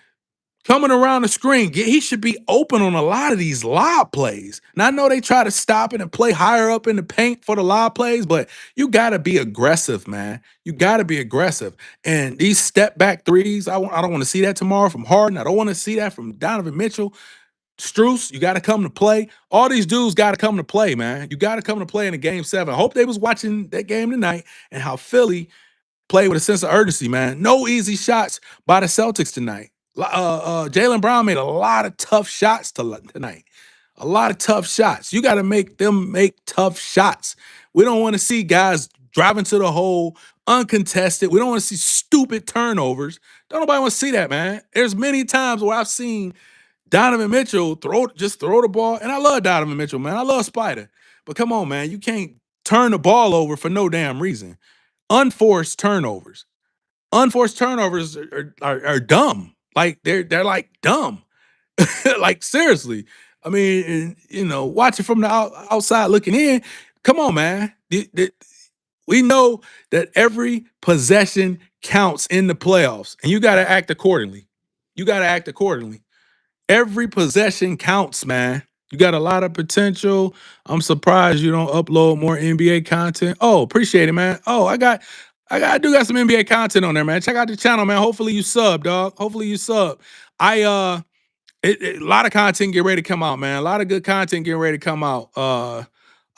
coming around the screen. He should be open on a lot of these lob plays. Now I know they try to stop it and play higher up in the paint for the lob plays, but you gotta be aggressive, man. You gotta be aggressive. And these step back threes, I don't want to see that tomorrow from Harden. I don't want to see that from Donovan Mitchell. Struce, you got to come to play. All these dudes got to come to play, man. You got to come to play in a game seven. I hope they was watching that game tonight and how Philly played with a sense of urgency, man. No easy shots by the Celtics tonight. Jaylen Brown made a lot of tough shots tonight. A lot of tough shots. You got to make them make tough shots. We don't want to see guys driving to the hole uncontested. We don't want to see stupid turnovers. Don't nobody want to see that, man. There's many times where I've seen Donovan Mitchell throw the ball, and I love Donovan Mitchell, man. I love Spider, but come on, man, you can't turn the ball over for no damn reason. Unforced turnovers, unforced turnovers are dumb. Like they're like dumb. Like seriously. I mean, watching from the outside looking in. Come on, man. We know that every possession counts in the playoffs, and you got to act accordingly. You got to act accordingly. Every possession counts, man. You got a lot of potential. I'm surprised you don't upload more NBA content. Oh, appreciate it, man. Oh, I do got some NBA content on there, man. Check out the channel, man. Hopefully you sub, dog. Hopefully you sub. I a lot of content getting ready to come out, man. A lot of good content getting ready to come out. A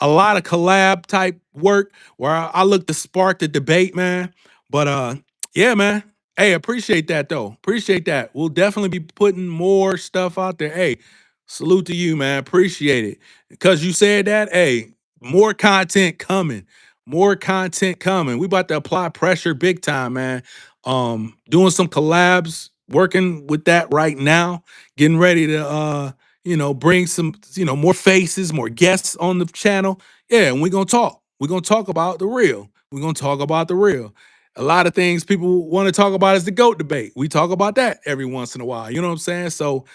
lot of collab type work where I look to spark the debate, man. But yeah, man. Hey, appreciate that though. Appreciate that. We'll definitely be putting more stuff out there. Hey, salute to you, man. Appreciate it. Because you said that, hey, more content coming. More content coming. We about to apply pressure big time, man. Doing some collabs, working with that right now, getting ready to bring some, more faces, more guests on the channel. Yeah, and we're gonna talk. We're gonna talk about the real. We're gonna talk about the real. A lot of things people want to talk about is the GOAT debate. We talk about that every once in a while. You know what I'm saying? So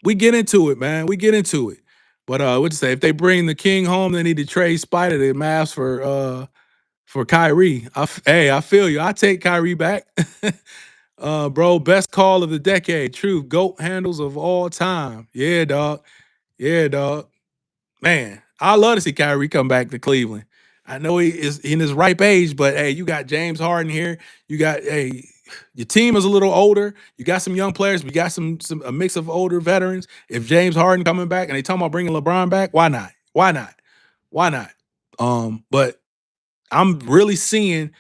we get into it, man. We get into it. But what you say? If they bring the king home, they need to trade Spider the mask for Kyrie. Hey, I feel you. I take Kyrie back. Bro, best call of the decade. True. GOAT handles of all time. Yeah, dog. Yeah, dog. Man, I love to see Kyrie come back to Cleveland. I know he is in his ripe age, but hey, you got James Harden here. You got your team is a little older. You got some young players. We got some a mix of older veterans. If James Harden coming back and they talking about bringing LeBron back, why not? Why not? Why not? But I'm really seeing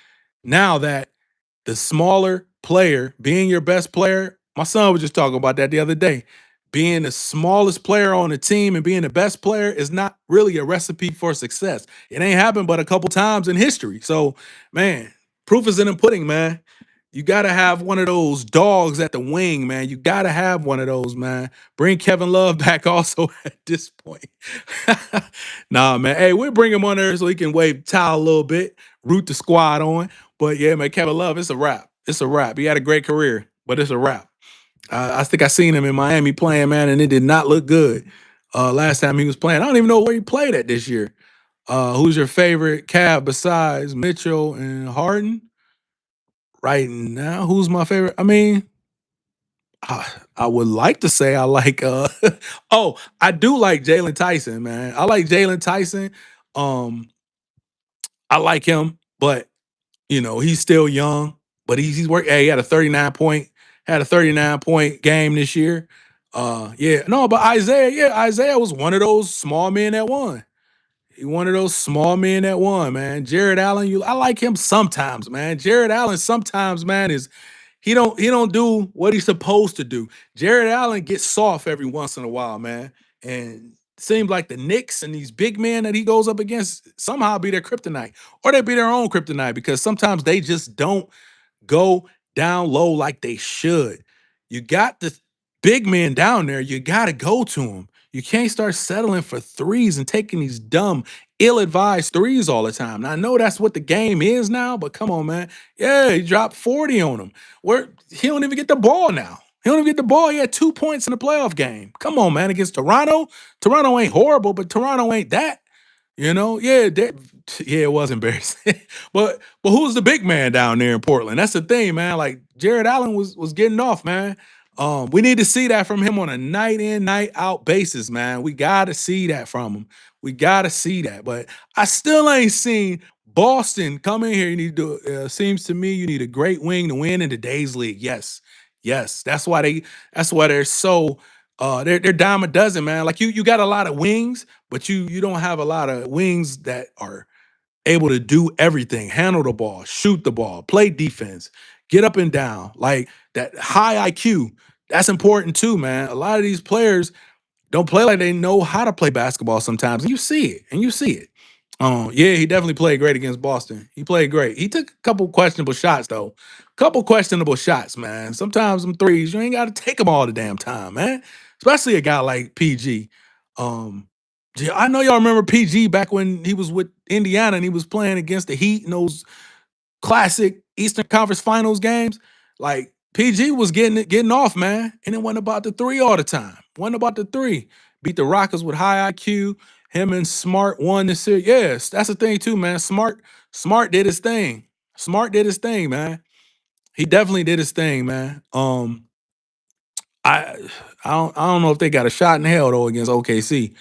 now that the smaller player being your best player, my son was just talking about that the other day. Being the smallest player on the team and being the best player is not really a recipe for success. It ain't happened but a couple times in history. So, man, proof is in the pudding, man. You got to have one of those dogs at the wing, man. You got to have one of those, man. Bring Kevin Love back also at this point. Nah, man. Hey, we'll bring him on there so he can wave towel a little bit, root the squad on. But yeah, man, Kevin Love, it's a wrap. It's a wrap. He had a great career, but it's a wrap. I think I seen him in Miami playing, man, and it did not look good. Last time he was playing, I don't even know where he played at this year. Who's your favorite Cavs besides Mitchell and Harden right now? Who's my favorite? I mean, I would like to say I like. Oh, I do like Jalen Tyson, man. I like Jalen Tyson. Um, I like him, but he's still young, but he's work. Hey, he had a 39-point game this year. Yeah, no, but Isaiah, yeah, Isaiah was one of those small men that won. He one of those small men that won, man. Jared Allen, I like him sometimes, man. Jared Allen sometimes, man, is he don't do what he's supposed to do. Jared Allen gets soft every once in a while, man. And seems like the Knicks and these big men that he goes up against somehow be their kryptonite, or they be their own kryptonite because sometimes they just don't go down low like they should. You got the big men down there, you got to go to them. You can't start settling for threes and taking these dumb, ill-advised threes all the time. Now, I know that's what the game is now, but come on, man. Yeah, he dropped 40 on him. Where he don't even get the ball now. He don't even get the ball. He had 2 points in the playoff game. Come on, man. Against Toronto. Toronto ain't horrible, but Toronto ain't that. Yeah, yeah, it was embarrassing. but who's the big man down there in Portland? That's the thing, man. Like Jared Allen was getting off, man. We need to see that from him on a night in, night out basis, man. We gotta see that from him. We gotta see that. But I still ain't seen Boston come in here. You need to seems to me you need a great wing to win in today's league. Yes. Yes. That's why they're so they're dime a dozen, man. Like you got a lot of wings, but you don't have a lot of wings that are able to do everything, handle the ball, shoot the ball, play defense, get up and down. Like that high IQ, that's important too, man. A lot of these players don't play like they know how to play basketball sometimes. And you see it, and you see it. Yeah, he definitely played great against Boston. He played great. He took a couple questionable shots, though. Couple questionable shots, man. Sometimes them threes, you ain't got to take them all the damn time, man. Especially a guy like PG. Yeah, I know y'all remember PG back when he was with Indiana and he was playing against the Heat in those classic Eastern Conference Finals games. Like PG was getting off, man, and it wasn't about the three all the time. Wasn't about the three. Beat the Rockets with high IQ. Him and Smart won the series. Yes, that's the thing too, man. Smart did his thing. Smart did his thing, man. He definitely did his thing, man. I I don't know if they got a shot in hell though against OKC.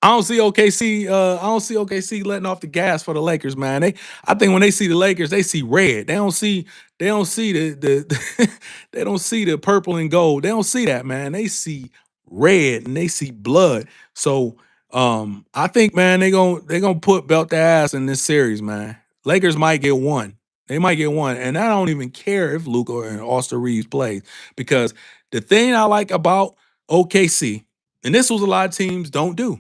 I don't see OKC letting off the gas for the Lakers, man. I think when they see the Lakers, they see red. They don't see they don't see the purple and gold. They don't see that, man. They see red and they see blood. So I think, man, they gonna put belt their ass in this series, man. Lakers might get one. They might get one. And I don't even care if Luca and Austin Reeves plays because the thing I like about OKC, and this was a lot of teams don't do,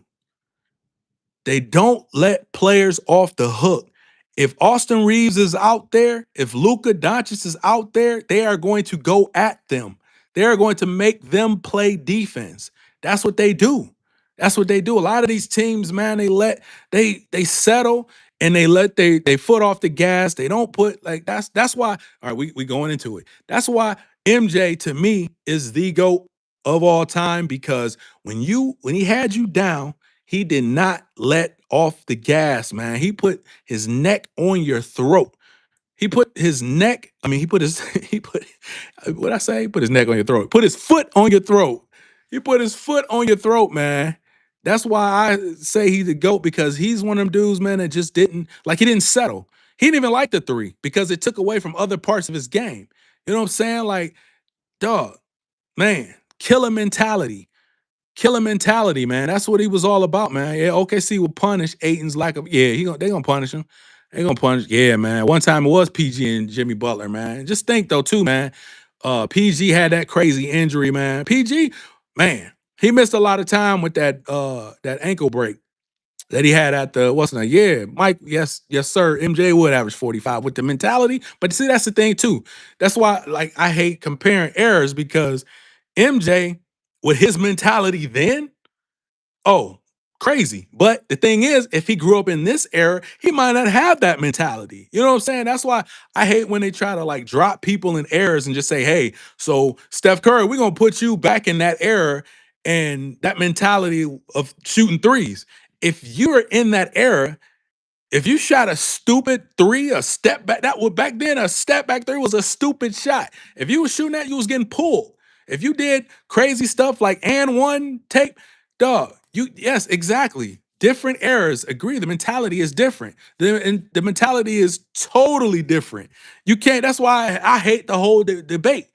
they don't let players off the hook. If Austin Reeves is out there, if Luka Doncic is out there, they are going to go at them. They are going to make them play defense. That's what they do. That's what they do. A lot of these teams, man, they settle and they let they foot off the gas. They don't put like that's why. All right, we going into it. That's why MJ to me is the GOAT of all time because when he had you down, he did not let off the gas, man. He put his neck on your throat. He put his neck, I mean, he put his, he put, what I say? He put his neck on your throat. Put his foot on your throat. He put his foot on your throat, man. That's why I say he's the GOAT because he's one of them dudes, man, that just he didn't settle. He didn't even like the three because it took away from other parts of his game. You know what I'm saying? Like, dog, man, killer mentality. Killer mentality, man. That's what he was all about, man. Yeah, OKC will punish Aiton's lack of. Yeah, they gonna punish him. Ain't gonna punish. Yeah, man. One time it was PG and Jimmy Butler, man. Just think though, too, man. PG had that crazy injury, man. PG, man, he missed a lot of time with that ankle break that he had at the what's the name? Yeah, Mike. Yes, yes, sir. MJ would average 45 with the mentality. But see, that's the thing too. That's why, like, I hate comparing errors because MJ with his mentality then. Oh, crazy. But the thing is, if he grew up in this era, he might not have that mentality. You know what I'm saying? That's why I hate when they try to like drop people in eras and just say, hey, so Steph Curry, we're going to put you back in that era and that mentality of shooting threes. If you're in that era, if you shot a stupid three, a step back, that was back then, a step back three was a stupid shot. If you was shooting that, you was getting pulled. If you did crazy stuff like and one take, dog, you yes, exactly. Different errors. Agree. The mentality is different. The mentality is totally different. You can't, that's why I hate the whole debate.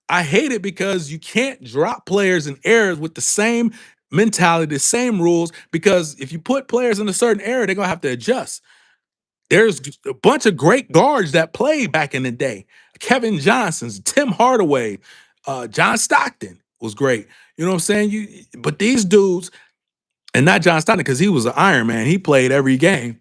I hate it because you can't drop players in errors with the same mentality, the same rules, because if you put players in a certain era, they're gonna have to adjust. There's a bunch of great guards that played back in the day. Kevin Johnson's, Tim Hardaway, John Stockton was great. You know what I'm saying? But these dudes, and not John Stockton because he was an Iron Man. He played every game.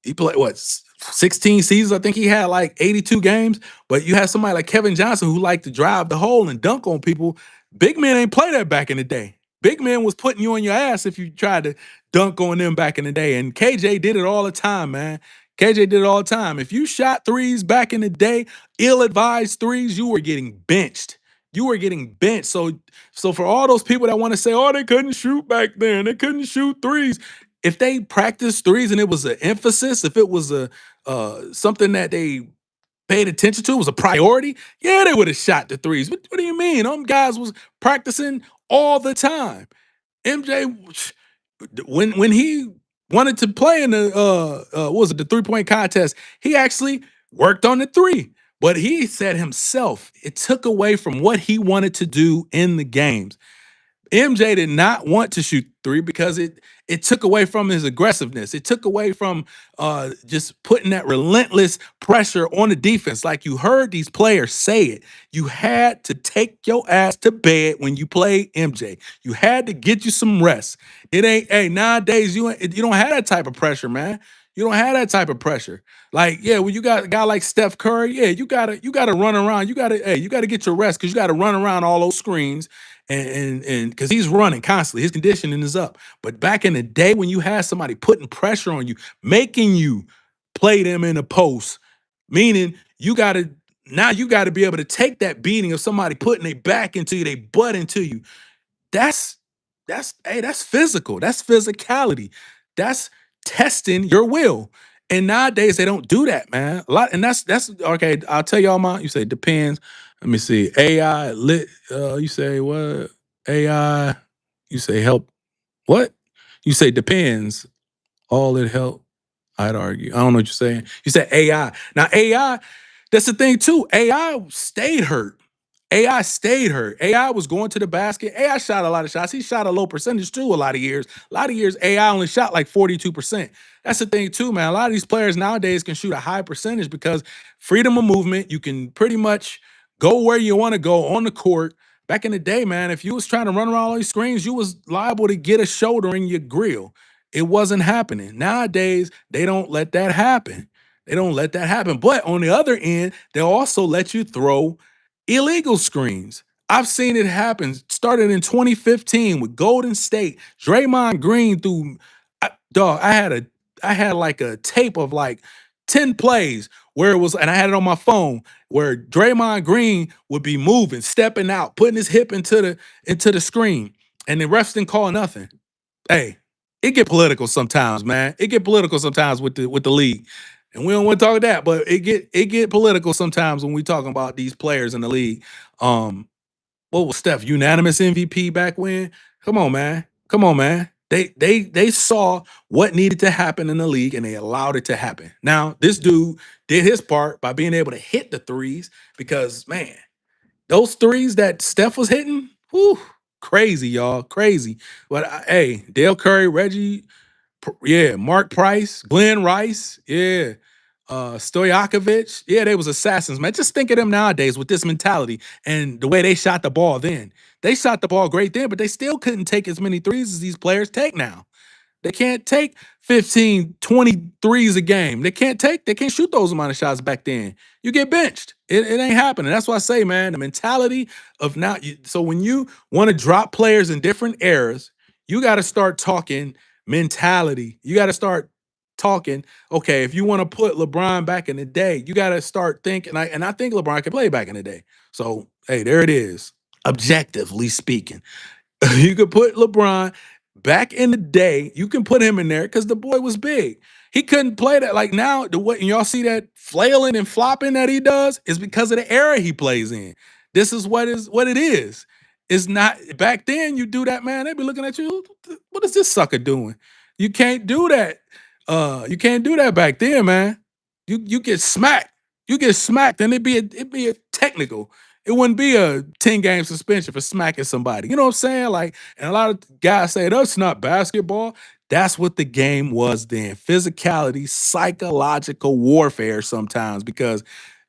He played what 16 seasons. I think he had like 82 games. But you have somebody like Kevin Johnson who liked to drive the hole and dunk on people. Big men ain't play that back in the day. Big men was putting you on your ass if you tried to dunk on them back in the day. And KJ did it all the time, man. KJ did it all the time. If you shot threes back in the day, ill-advised threes, you were getting benched. You were getting benched. So for all those people that want to say, oh, they couldn't shoot back then, they couldn't shoot threes, if they practiced threes and it was an emphasis, if it was a something that they paid attention to, was a priority, yeah, they would have shot the threes. What do you mean? Them guys was practicing all the time. MJ, when he wanted to play in the what was it, the 3-point contest, he actually worked on the three. But he said himself, it took away from what he wanted to do in the games. MJ did not want to shoot three because it took away from his aggressiveness. It took away from just putting that relentless pressure on the defense. Like you heard these players say it. You had to take your ass to bed when you played MJ. You had to get you some rest. It ain't, hey, nowadays you don't have that type of pressure, man. You don't have that type of pressure. Like, yeah, when you got a guy like Steph Curry, yeah, you gotta run around. You gotta get your rest because you gotta run around all those screens and because he's running constantly, his conditioning is up. But back in the day, when you had somebody putting pressure on you, making you play them in the post, meaning you gotta be able to take that beating of somebody putting their back into you, they butt into you. That's that's physical. That's physicality. That's testing your will. And nowadays they don't do that, man. A lot, and that's okay. I'll tell y'all my. You say depends. Let me see. AI lit. You say what? AI. You say help. What? You say depends. All it help. I'd argue. I don't know what you're saying. You said AI. Now AI. That's the thing too. AI stayed hurt. AI stayed hurt. AI was going to the basket. AI shot a lot of shots. He shot a low percentage too. A lot of years. A lot of years, AI only shot like 42%. That's the thing too, man. A lot of these players nowadays can shoot a high percentage because freedom of movement. You can pretty much go where you want to go on the court. Back in the day, man, if you was trying to run around all these screens, you was liable to get a shoulder in your grill. It wasn't happening. Nowadays, they don't let that happen. They don't let that happen. But on the other end, they'll also let you throw illegal screens. I've seen it happen. Started in 2015 with Golden State. Draymond Green threw, dog. I had like a tape of like 10 plays where it was, and I had it on my phone where Draymond Green would be moving, stepping out, putting his hip into the screen, and the refs didn't call nothing. Hey, it get political sometimes, man. It get political sometimes with the league. And we don't want to talk that, but it get political sometimes when we talking about these players in the league. Um, what was Steph unanimous MVP back when? Come on, man. Come on, man. They saw what needed to happen in the league and they allowed it to happen. Now, this dude did his part by being able to hit the threes because man, those threes that Steph was hitting, whew, crazy, y'all, crazy. But hey, Dale Curry, Reggie, yeah, Mark Price, Glenn Rice, yeah. Stojakovic, yeah, they was assassins, man. Just think of them nowadays with this mentality and the way they shot the ball then. They shot the ball great then, but they still couldn't take as many threes as these players take now. They can't take 15, 20 threes a game. They can't shoot those amount of shots back then. You get benched. It ain't happening. That's why I say, man, the mentality of now. So when you want to drop players in different eras, you got to start talking mentality. You got to start talking, okay, if you want to put LeBron back in the day, you got to start thinking. I think LeBron could play back in the day. So, hey, there it is. Objectively speaking. You could put LeBron back in the day. You can put him in there because the boy was big. He couldn't play that like now. The way and y'all see that flailing and flopping that he does is because of the era he plays in. This is what it is. It's not back then. You do that, man. They be looking at you. What is this sucker doing? You can't do that. You can't do that back then, man. You get smacked. You get smacked, and it'd be a technical. It wouldn't be a 10-game suspension for smacking somebody. You know what I'm saying? Like, and a lot of guys say that's not basketball. That's what the game was then. Physicality, psychological warfare sometimes. Because,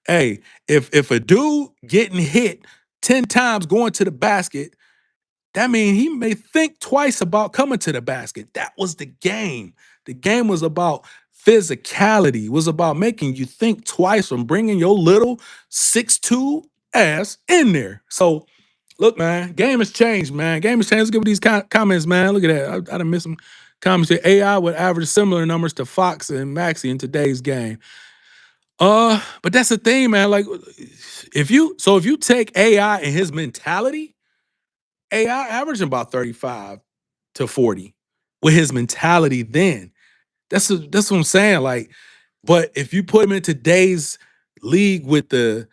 hey, if a dude getting hit 10 times going to the basket, that means he may think twice about coming to the basket. That was the game. The game was about physicality. It was about making you think twice from bringing your little 6'2" ass in there. So, look, man, game has changed, man. Game has changed. Let's give these comments, man. Look at that. I done missed some comments here. AI would average similar numbers to Fox and Maxey in today's game. But that's the thing, man. Like, if you take AI and his mentality, AI averaging about 35 to 40 with his mentality then. That's what I'm saying. Like, but if you put him in today's league with the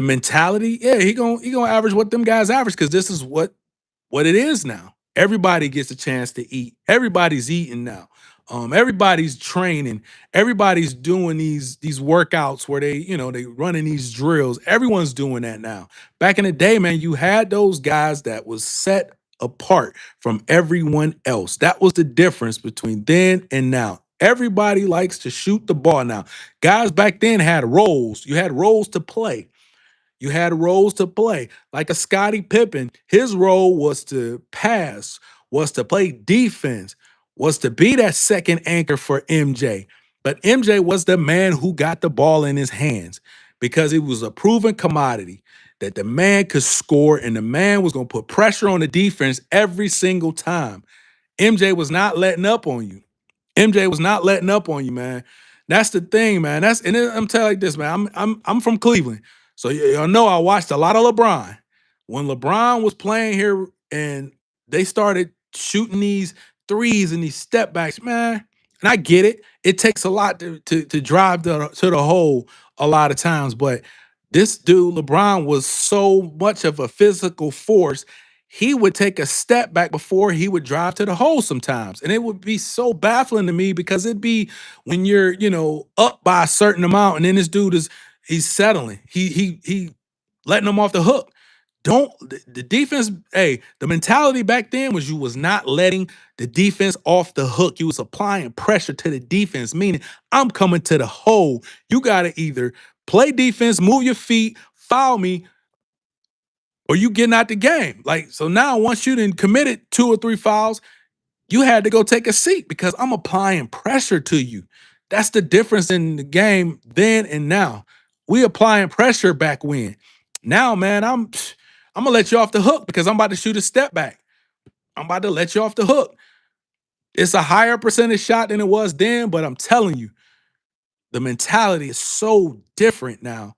mentality, yeah, he gonna average what them guys average because this is what it is now. Everybody gets a chance to eat. Everybody's eating now. Everybody's training. Everybody's doing these workouts where they running these drills. Everyone's doing that now. Back in the day, man, you had those guys that was set apart from everyone else. That was the difference between then and now. Everybody likes to shoot the ball now. Guys back then had roles. You had roles to play. You had roles to play. Like a Scottie Pippen, his role was to pass, was to play defense, was to be that second anchor for MJ. But MJ was the man who got the ball in his hands because it was a proven commodity that the man could score and the man was going to put pressure on the defense every single time. MJ was not letting up on you. MJ was not letting up on you, man. That's the thing, man. I'm telling you like this, man. I'm from Cleveland, so y'all know I watched a lot of LeBron. When LeBron was playing here and they started shooting these threes and these step backs, man. And I get it. It takes a lot to drive to the hole a lot of times, but this dude LeBron was so much of a physical force he would take a step back before he would drive to the hole sometimes. And it would be so baffling to me because it'd be when you're, up by a certain amount and then this dude he's settling. He letting them off the hook. Don't the defense, hey, the mentality back then was you was not letting the defense off the hook. You was applying pressure to the defense, meaning I'm coming to the hole. You gotta either play defense, move your feet, foul me, or you getting out the game. Like, so now once you done committed 2 or 3 fouls, you had to go take a seat because I'm applying pressure to you. That's the difference in the game then and now. We applying pressure back when. Now, man, I'm gonna let you off the hook because I'm about to shoot a step back. I'm about to let you off the hook. It's a higher percentage shot than it was then, but I'm telling you, the mentality is so different now.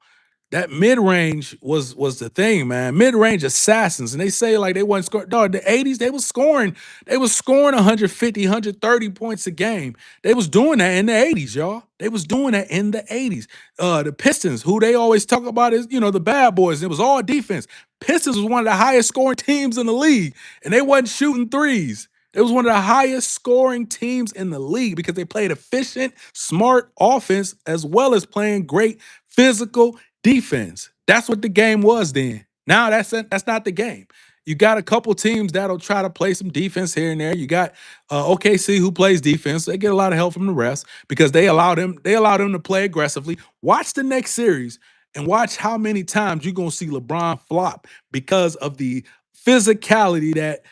That mid-range was the thing, man. Mid-range assassins. And they say like they wasn't scoring. Dog, the 80s, they was scoring 150, 130 points a game. They was doing that in the 80s, y'all. They was doing that in the 80s. The Pistons, who they always talk about is, the bad boys. It was all defense. Pistons was one of the highest scoring teams in the league, and they wasn't shooting threes. It was one of the highest scoring teams in the league because they played efficient, smart offense as well as playing great physical defense. That's what the game was then. Now that's not the game. You got a couple teams that'll try to play some defense here and there. You got OKC who plays defense. They get a lot of help from the refs because they allow them to play aggressively. Watch the next series and watch how many times you're gonna see LeBron flop because of the physicality that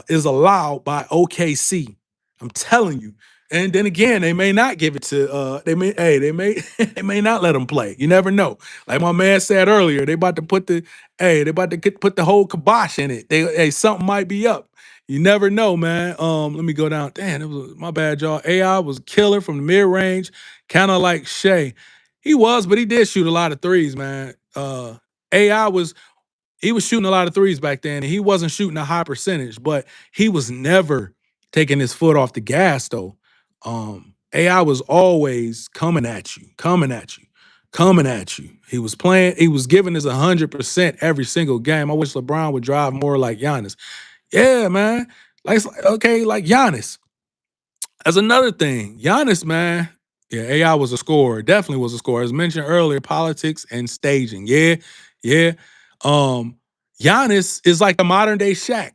is allowed by OKC. I'm telling you. And then again, they may not give it to they may not let him play. You never know. Like my man said earlier, they about to put the whole kibosh in it. Something might be up. You never know, man. Let me go down. Damn, it was my bad, y'all. AI was killer from the mid range, kind of like Shea. He was, but he did shoot a lot of threes, man. AI was he was shooting a lot of threes back then, and he wasn't shooting a high percentage, but he was never taking his foot off the gas though. AI was always coming at you, coming at you, coming at you. He was giving his 100% every single game. I wish LeBron would drive more like Giannis. Yeah, man. Okay, like Giannis. That's another thing. Giannis, man. Yeah, AI was a scorer. Definitely was a scorer. As mentioned earlier, politics and staging. Yeah, yeah. Um, Giannis is like the modern day Shaq.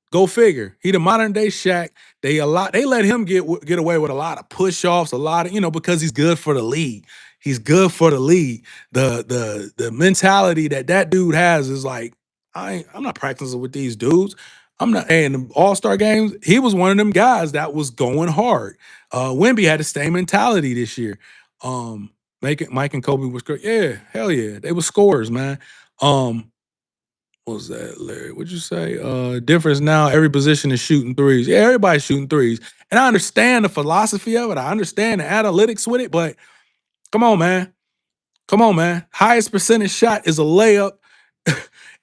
Go figure. He the modern day Shaq. They let him get away with a lot of push offs, a lot of because he's good for the league. He's good for the league. The mentality that dude has is like I'm not practicing with these dudes. I'm not. And the All Star games, he was one of them guys that was going hard. Wemby had the same mentality this year. Mike and Kobe was great. Yeah, hell yeah, they were scorers, man. What was that, Larry? What'd you say? Difference now, every position is shooting threes. Yeah, everybody's shooting threes. And I understand the philosophy of it. I understand the analytics with it, but come on, man. Come on, man. Highest percentage shot is a layup.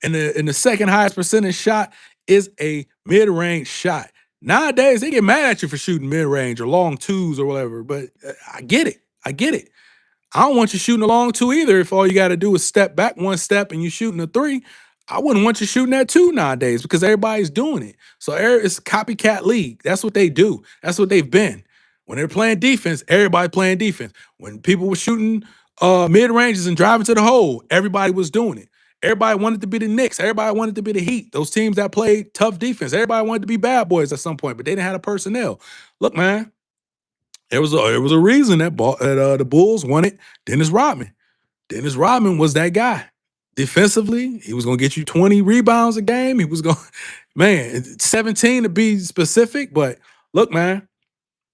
And the second highest percentage shot is a mid-range shot. Nowadays, they get mad at you for shooting mid-range or long twos or whatever, but I get it. I get it. I don't want you shooting a long two either. If all you got to do is step back one step and you shooting a three, I wouldn't want you shooting that two nowadays because everybody's doing it. So it's a copycat league. That's what they do. That's what they've been. When they're playing defense, everybody playing defense. When people were shooting mid ranges and driving to the hole, everybody was doing it. Everybody wanted to be the Knicks. Everybody wanted to be the Heat. Those teams that played tough defense. Everybody wanted to be bad boys at some point, but they didn't have the personnel. Look, man, there was a reason that the Bulls wanted Dennis Rodman. Dennis Rodman was that guy. Defensively, he was gonna get you 20 rebounds a game. He was going, man, 17 to be specific. But look, man,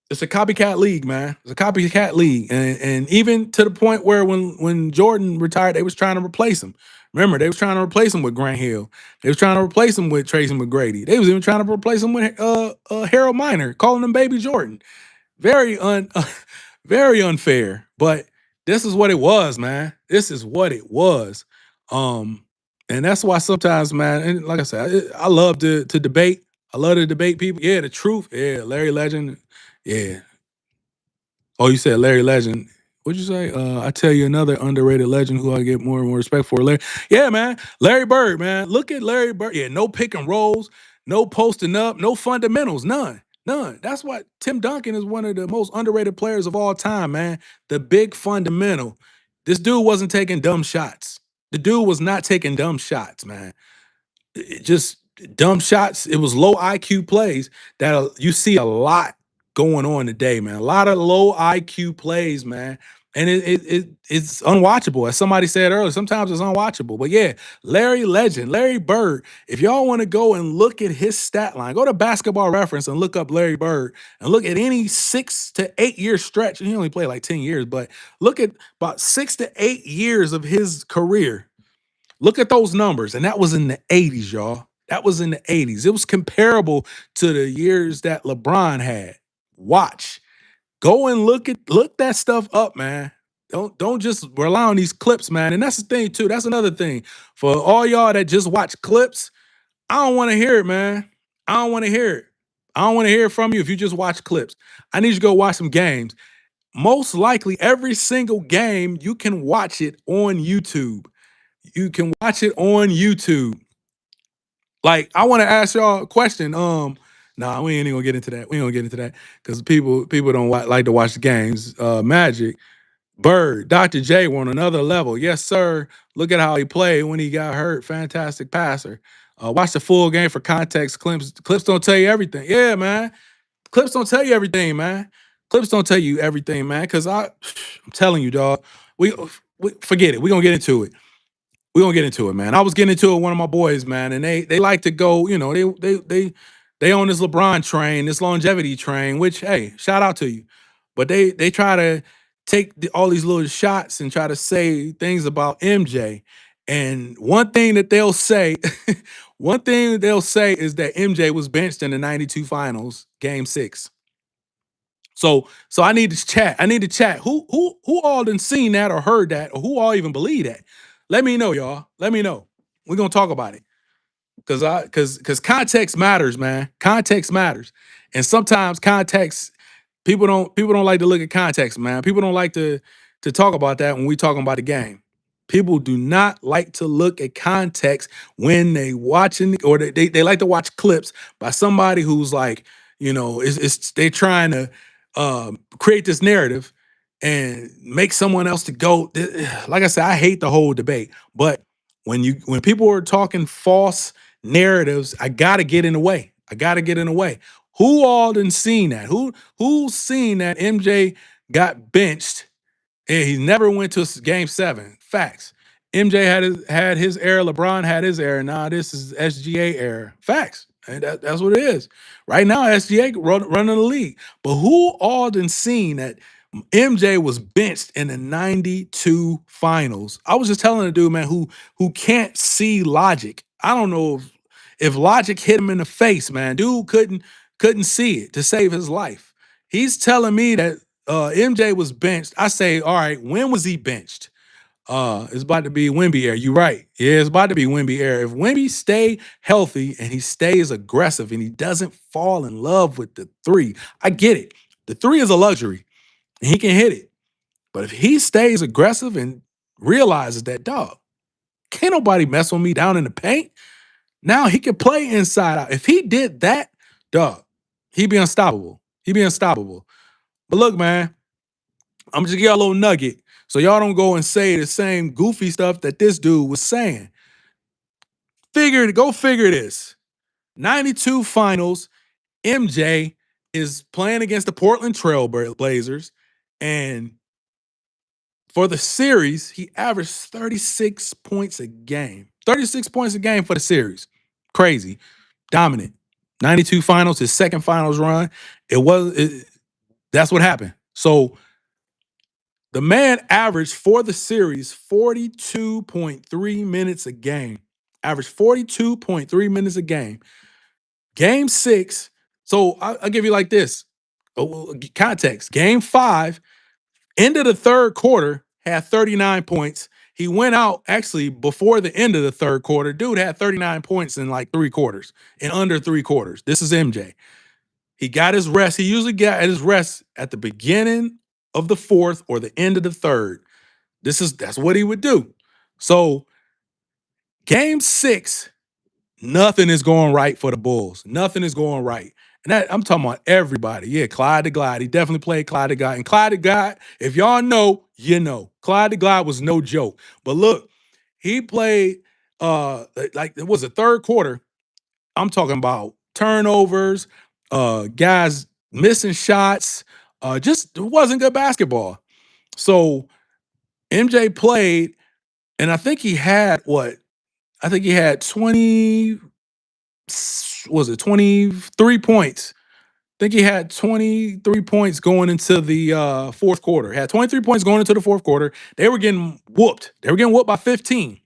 it's a copycat league, man. It's a copycat league, and even to the point where when Jordan retired, they was trying to replace him. Remember, they was trying to replace him with Grant Hill. They was trying to replace him with Tracy McGrady. They was even trying to replace him with Harold Miner, calling him Baby Jordan. Very very unfair, but this is what it was, man. This is what it was. Um, and that's why sometimes, man, and like I said, I love to debate. I love to debate people. Yeah, the truth. Yeah, Larry Legend. Yeah. Oh, you said Larry Legend. What'd you say? I tell you another underrated legend who I get more and more respect for. Larry. Yeah, man. Larry Bird, man. Look at Larry Bird. Yeah, no pick and rolls, no posting up, no fundamentals, none. None. That's why Tim Duncan is one of the most underrated players of all time, man. The big fundamental. This dude wasn't taking dumb shots. The dude was not taking dumb shots, man. Just dumb shots. It was low IQ plays that you see a lot going on today, man. A lot of low IQ plays, man. And it's unwatchable. As somebody said earlier, sometimes it's unwatchable. But yeah, Larry Legend, Larry Bird. If y'all want to go and look at his stat line, go to Basketball Reference and look up Larry Bird and look at any 6 to 8 year stretch. He only played like 10 years, but look at about 6 to 8 years of his career. Look at those numbers, and that was in the 80s, y'all. That was in the 80s. It was comparable to the years that LeBron had. Watch. Go and look that stuff up, man. Don't just rely on these clips, man. And that's the thing, too. That's another thing. For all y'all that just watch clips, I don't want to hear it, man. I don't want to hear it. I don't want to hear it from you if you just watch clips. I need you to go watch some games. Most likely, every single game, you can watch it on YouTube. You can watch it on YouTube. Like, I want to ask y'all a question. Nah, we ain't even gonna get into that. We ain't gonna get into that because people don't like to watch the games. Magic, Bird, Dr. J were on another level. Yes, sir. Look at how he played when he got hurt. Fantastic passer. Watch the full game for context. Clips don't tell you everything. Yeah, man. Clips don't tell you everything, man. Clips don't tell you everything, man. Because I'm telling you, dog. We forget it. We're gonna get into it. We're gonna get into it, man. I was getting into it with one of my boys, man, and they like to go, they on this LeBron train, this longevity train, which hey, shout out to you. But they try to take all these little shots and try to say things about MJ. And one thing that they'll say, one thing that they'll say is that MJ was benched in the 92 finals, game six. So I need to chat. I need to chat. Who all done seen that or heard that or who all even believe that? Let me know, y'all. Let me know. We're gonna talk about it. Cause context matters, man. Context matters. And sometimes context, people don't like to look at context, man. People don't like to talk about that when we talking about the game. People do not like to look at context when they watching or they like to watch clips by somebody who's like, it's they trying to create this narrative and make someone else to go. Like I said, I hate the whole debate, but when people are talking false narratives, I gotta get in the way. I gotta get in the way. Who all done seen that? Who's seen that MJ got benched and he never went to game seven? Facts. MJ had his era. LeBron had his era. Now this is SGA era. Facts. And that's what it is. Right now, SGA running the league. But who all done seen that MJ was benched in the 92 finals? I was just telling a dude, man, who can't see logic. I don't know if logic hit him in the face, man. Dude couldn't see it to save his life. He's telling me that MJ was benched. I say, all right, when was he benched? It's about to be Wemby era. You right. Yeah, it's about to be Wemby era. If Wemby stay healthy and he stays aggressive and he doesn't fall in love with the three, I get it. The three is a luxury and he can hit it. But if he stays aggressive and realizes that, dog, can't nobody mess with me down in the paint, now he can play inside out. If he did that, dog, he'd be unstoppable. He'd be unstoppable. But look, man, I'm just give y'all a little nugget so y'all don't go and say the same goofy stuff that this dude was saying. Go figure this. 92 finals, MJ is playing against the Portland Trail Blazers, and for the series, he averaged 36 points a game. 36 points a game for the series. Crazy. Dominant. 92 finals, his second finals run. That's what happened. So the man averaged for the series 42.3 minutes a game. Averaged 42.3 minutes a game. Game six. So I'll give you like this. Context. Game five, end of the third quarter, had 39 points. He went out actually before the end of the third quarter. Dude had 39 points in like three quarters, in under three quarters. This is MJ. He got his rest. He usually got his rest at the beginning of the fourth or the end of the third. That's what he would do. So game six, nothing is going right for the Bulls. Nothing is going right. And I'm talking about everybody. Yeah, Clyde the Glide. He definitely played Clyde the Glide. And Clyde the Glide, if y'all know, you know. Clyde the Glide was no joke. But look, he played like it was the third quarter. I'm talking about turnovers, guys missing shots. Just it wasn't good basketball. So MJ played, and I think he had what? I think he had 20, was it 23 points? I think he had 23 points going into the fourth quarter. Had 23 points going into the fourth quarter. They were getting whooped. They were getting whooped by 15.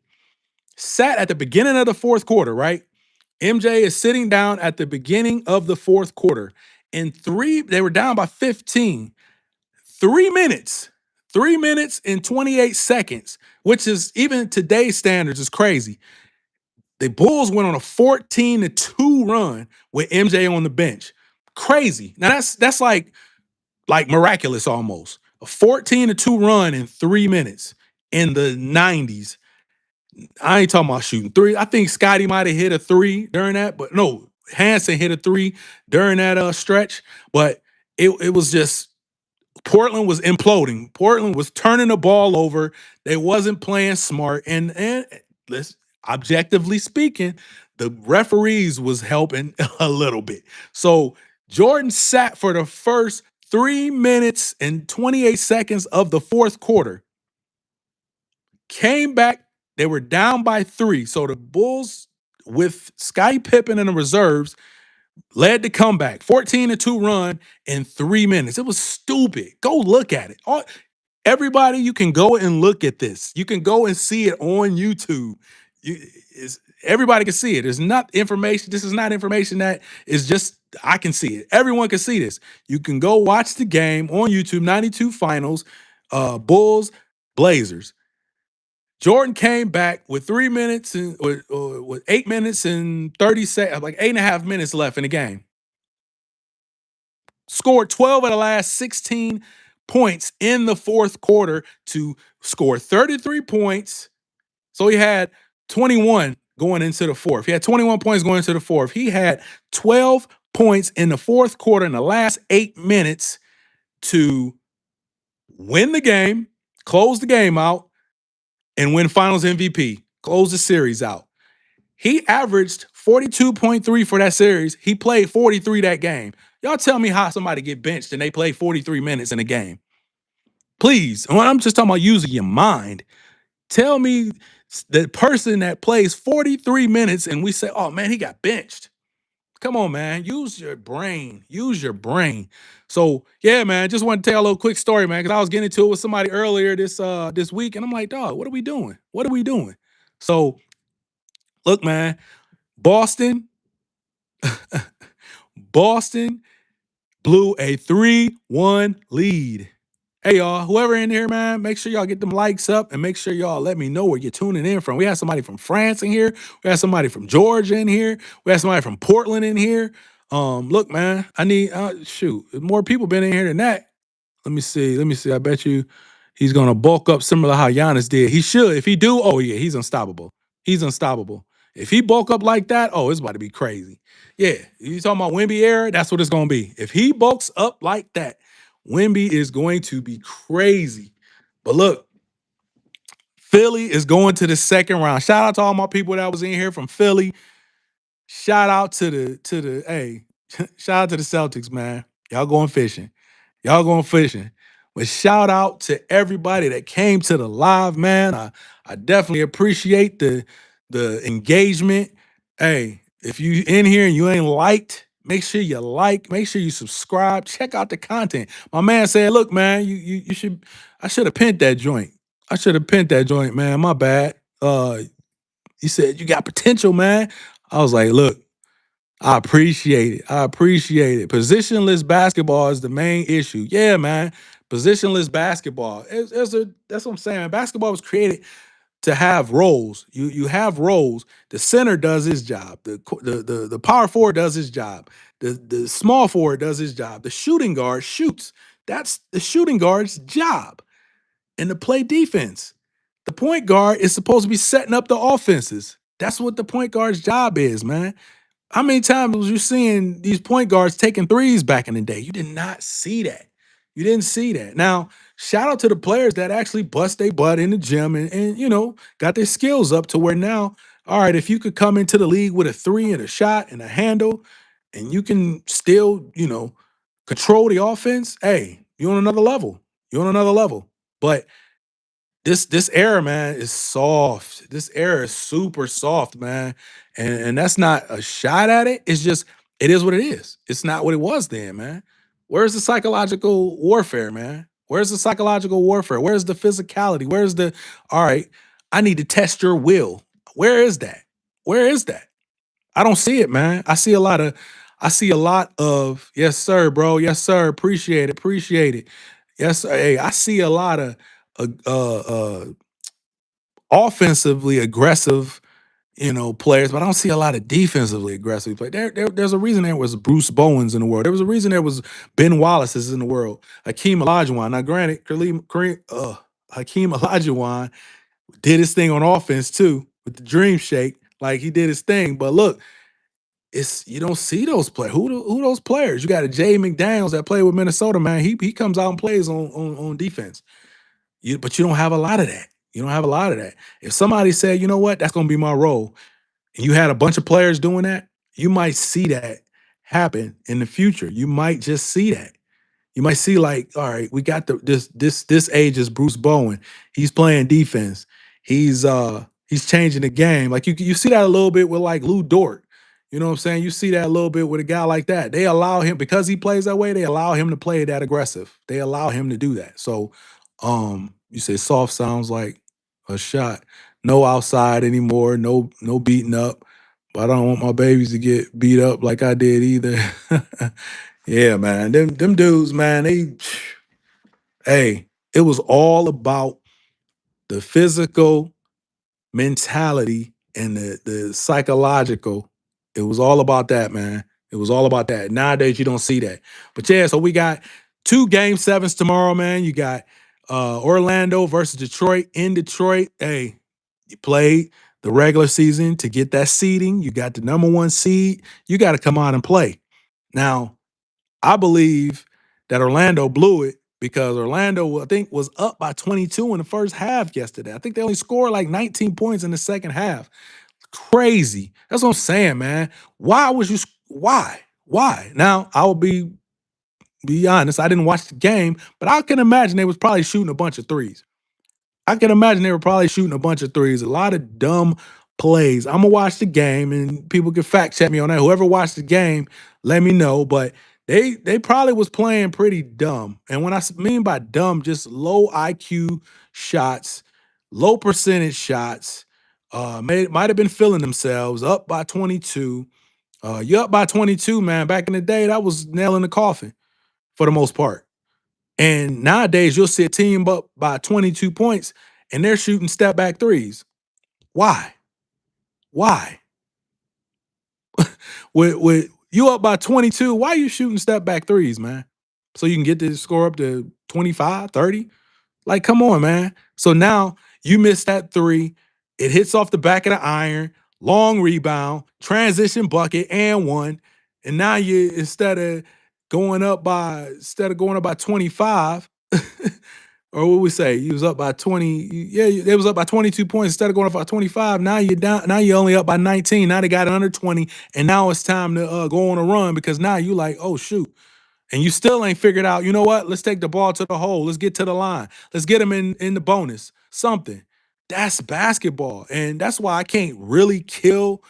Sat at the beginning of the fourth quarter, right? MJ is sitting down at the beginning of the fourth quarter. They were down by 15. 3 minutes. 3 minutes and 28 seconds, which is even today's standards is crazy. The Bulls went on a 14-2 run with MJ on the bench. Crazy. Now that's like miraculous almost. A 14-2 run in 3 minutes in the 90s. I ain't talking about shooting three. I think Scotty might have hit a three during that, but no, Hansen hit a three during that stretch. But it was just Portland was imploding. Portland was turning the ball over. They wasn't playing smart. And let's objectively speaking, The referees was helping a little bit. So Jordan sat for the first 3 minutes and 28 seconds of the fourth quarter, came back. They were down by 3. So the Bulls, with Scottie Pippen in the reserves, led the comeback, 14-2 run in 3 minutes. It was stupid. Go look at it. Everybody, you can go and look at this. You can go and see it on YouTube. You, everybody can see it. There's not information. This is not information that is just, I can see it. Everyone can see this. You can go watch the game on YouTube, 92 finals, Bulls, Blazers. Jordan came back with 3 minutes and with 8 minutes and 30 seconds, like 8.5 minutes left in the game. Scored 12 of the last 16 points in the fourth quarter to score 33 points. So he had 21 going into the fourth. He had 21 points going into the fourth. He had 12 points in the fourth quarter in the last 8 minutes to win the game, close the game out, and win finals MVP, close the series out. He averaged 42.3 for that series. He played 43 that game. Y'all tell me how somebody get benched and they play 43 minutes in a game. Please, when I'm just talking about using your mind, tell me the person that plays 43 minutes and we say, oh man, he got benched. Come on, man. Use your brain. Use your brain. So yeah, man. Just want to tell a little quick story, man, because I was getting into it with somebody earlier this week, and I'm like, dog, what are we doing? What are we doing? So look, man, Boston, Boston blew a 3-1 lead. Hey, y'all, whoever in here, man, make sure y'all get them likes up and make sure y'all let me know where you're tuning in from. We had somebody from France in here. We had somebody from Georgia in here. We had somebody from Portland in here. Look, man, I need, shoot, more people been in here than that. Let me see. Let me see. I bet you he's going to bulk up similar to how Giannis did. He should. If he do, oh, yeah, he's unstoppable. He's unstoppable. If he bulk up like that, oh, it's about to be crazy. Yeah, you talking about Wemby era? That's what it's going to be. If he bulks up like that, Wemby is going to be crazy. But look, Philly is going to the second round. Shout out to all my people that was in here from Philly. Shout out to the hey, shout out to the Celtics, man. Y'all going fishing. Y'all going fishing. But shout out to everybody that came to the live, man. I definitely appreciate the engagement. Hey, if you in here and you ain't liked, make sure you like, make sure you subscribe, check out the content. My man said, look, man, you should, I should have pinned that joint. I should have pinned that joint, man. My bad. He said, you got potential, man. I was like, look, I appreciate it. I appreciate it. Positionless basketball is the main issue. Yeah, man. Positionless basketball. That's what I'm saying. Basketball was created to have roles. You have roles. The center does his job. The power forward does his job. The small forward does his job. The shooting guard shoots. That's the shooting guard's job. And to play defense. The point guard is supposed to be setting up the offenses. That's what the point guard's job is, man. How many times was you seeing these point guards taking threes back in the day? You did not see that. You didn't see that. Now, shout out to the players that actually bust their butt in the gym and got their skills up to where now, all right, if you could come into the league with a three and a shot and a handle, and you can still, control the offense, hey, you're on another level. You're on another level. But this era, man, is soft. This era is super soft, man. And that's not a shot at it. It's just, it is what it is. It's not what it was then, man. Where's the psychological warfare, man? Where's the psychological warfare? Where's the physicality? Where's the, all right, I need to test your will. Where is that? Where is that? I don't see it, man. I see a lot of, yes, sir, bro. Yes, sir. Appreciate it. Appreciate it. Yes, sir. Hey, I see a lot of uh, uh, uh, offensively aggressive, players, but I don't see a lot of defensively aggressive players. There's a reason there was Bruce Bowens in the world. There was a reason there was Ben Wallace's in the world. Hakeem Olajuwon. Now, granted, Hakeem Olajuwon did his thing on offense too with the Dream Shake. Like he did his thing. But look, you don't see those players. Who those players? You got a Jay McDaniels that played with Minnesota, man. He comes out and plays on defense. But you don't have a lot of that. You don't have a lot of that. If somebody said, you know what, that's gonna be my role. and you had a bunch of players doing that, you might see that happen in the future. You might just see that. You might see like, all right, we got this age is Bruce Bowen. He's playing defense. He's changing the game. Like you see that a little bit with like Lou Dort. You know what I'm saying? You see that a little bit with a guy like that. They allow him because he plays that way, they allow him to play that aggressive. They allow him to do that. So you say soft sounds like a shot. No outside anymore, no beating up. But I don't want my babies to get beat up like I did either. Yeah, man. Them dudes, man, they hey, it was all about the physical mentality and the psychological. It was all about that, man. It was all about that. Nowadays, you don't see that. But yeah, so we got two game sevens tomorrow, man. You got Orlando versus Detroit in Detroit. Hey, you played the regular season to get that seeding. You got the number one seed. You got to come out and play. Now, I believe that Orlando blew it because Orlando, I think, was up by 22 in the first half yesterday. I think they only scored like 19 points in the second half. Crazy. That's what I'm saying, man. Why was you? Why? Why? Now I will be honest. I didn't watch the game, but I can imagine they was probably shooting a bunch of threes. I can imagine they were probably shooting a bunch of threes, a lot of dumb plays. I'm gonna watch the game, and people can fact check me on that. Whoever watched the game, let me know. But they probably was playing pretty dumb. And when mean by dumb, just low IQ shots, low percentage shots. Might have been feeling themselves up by 22. You up by 22, man. Back in the day, that was nail in the coffin for the most part. And nowadays, you'll see a team up by 22 points and they're shooting step back threes. Why? Why? With you up by 22, why are you shooting step back threes, man? So you can get this score up to 25, 30? Like, come on, man. So now you miss that three. It hits off the back of the iron, long rebound, transition bucket, and one. And now you instead of going up by 25, or what we say, you was up by 20. Yeah, they was up by 22 points instead of going up by 25. Now you're down. Now you're only up by 19. Now they got it under 20, and now it's time to go on a run because now you like, oh shoot, and you still ain't figured out. You know what? Let's take the ball to the hole. Let's get to the line. Let's get them in the bonus. Something. That's basketball, and that's why I can't really kill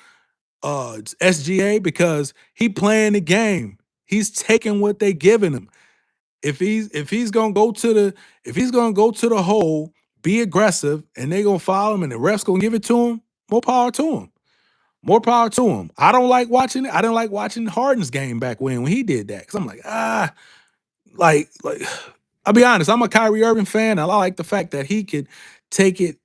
SGA because he playing the game. He's taking what they giving him. If he's gonna go to the if he's gonna go to the hole, be aggressive, and they gonna foul him, and the refs gonna give it to him, more power to him. More power to him. I don't like watching it. I didn't like watching Harden's game back when he did that because I'm like, like I'll be honest, I'm a Kyrie Irving fan. I like the fact that he could take it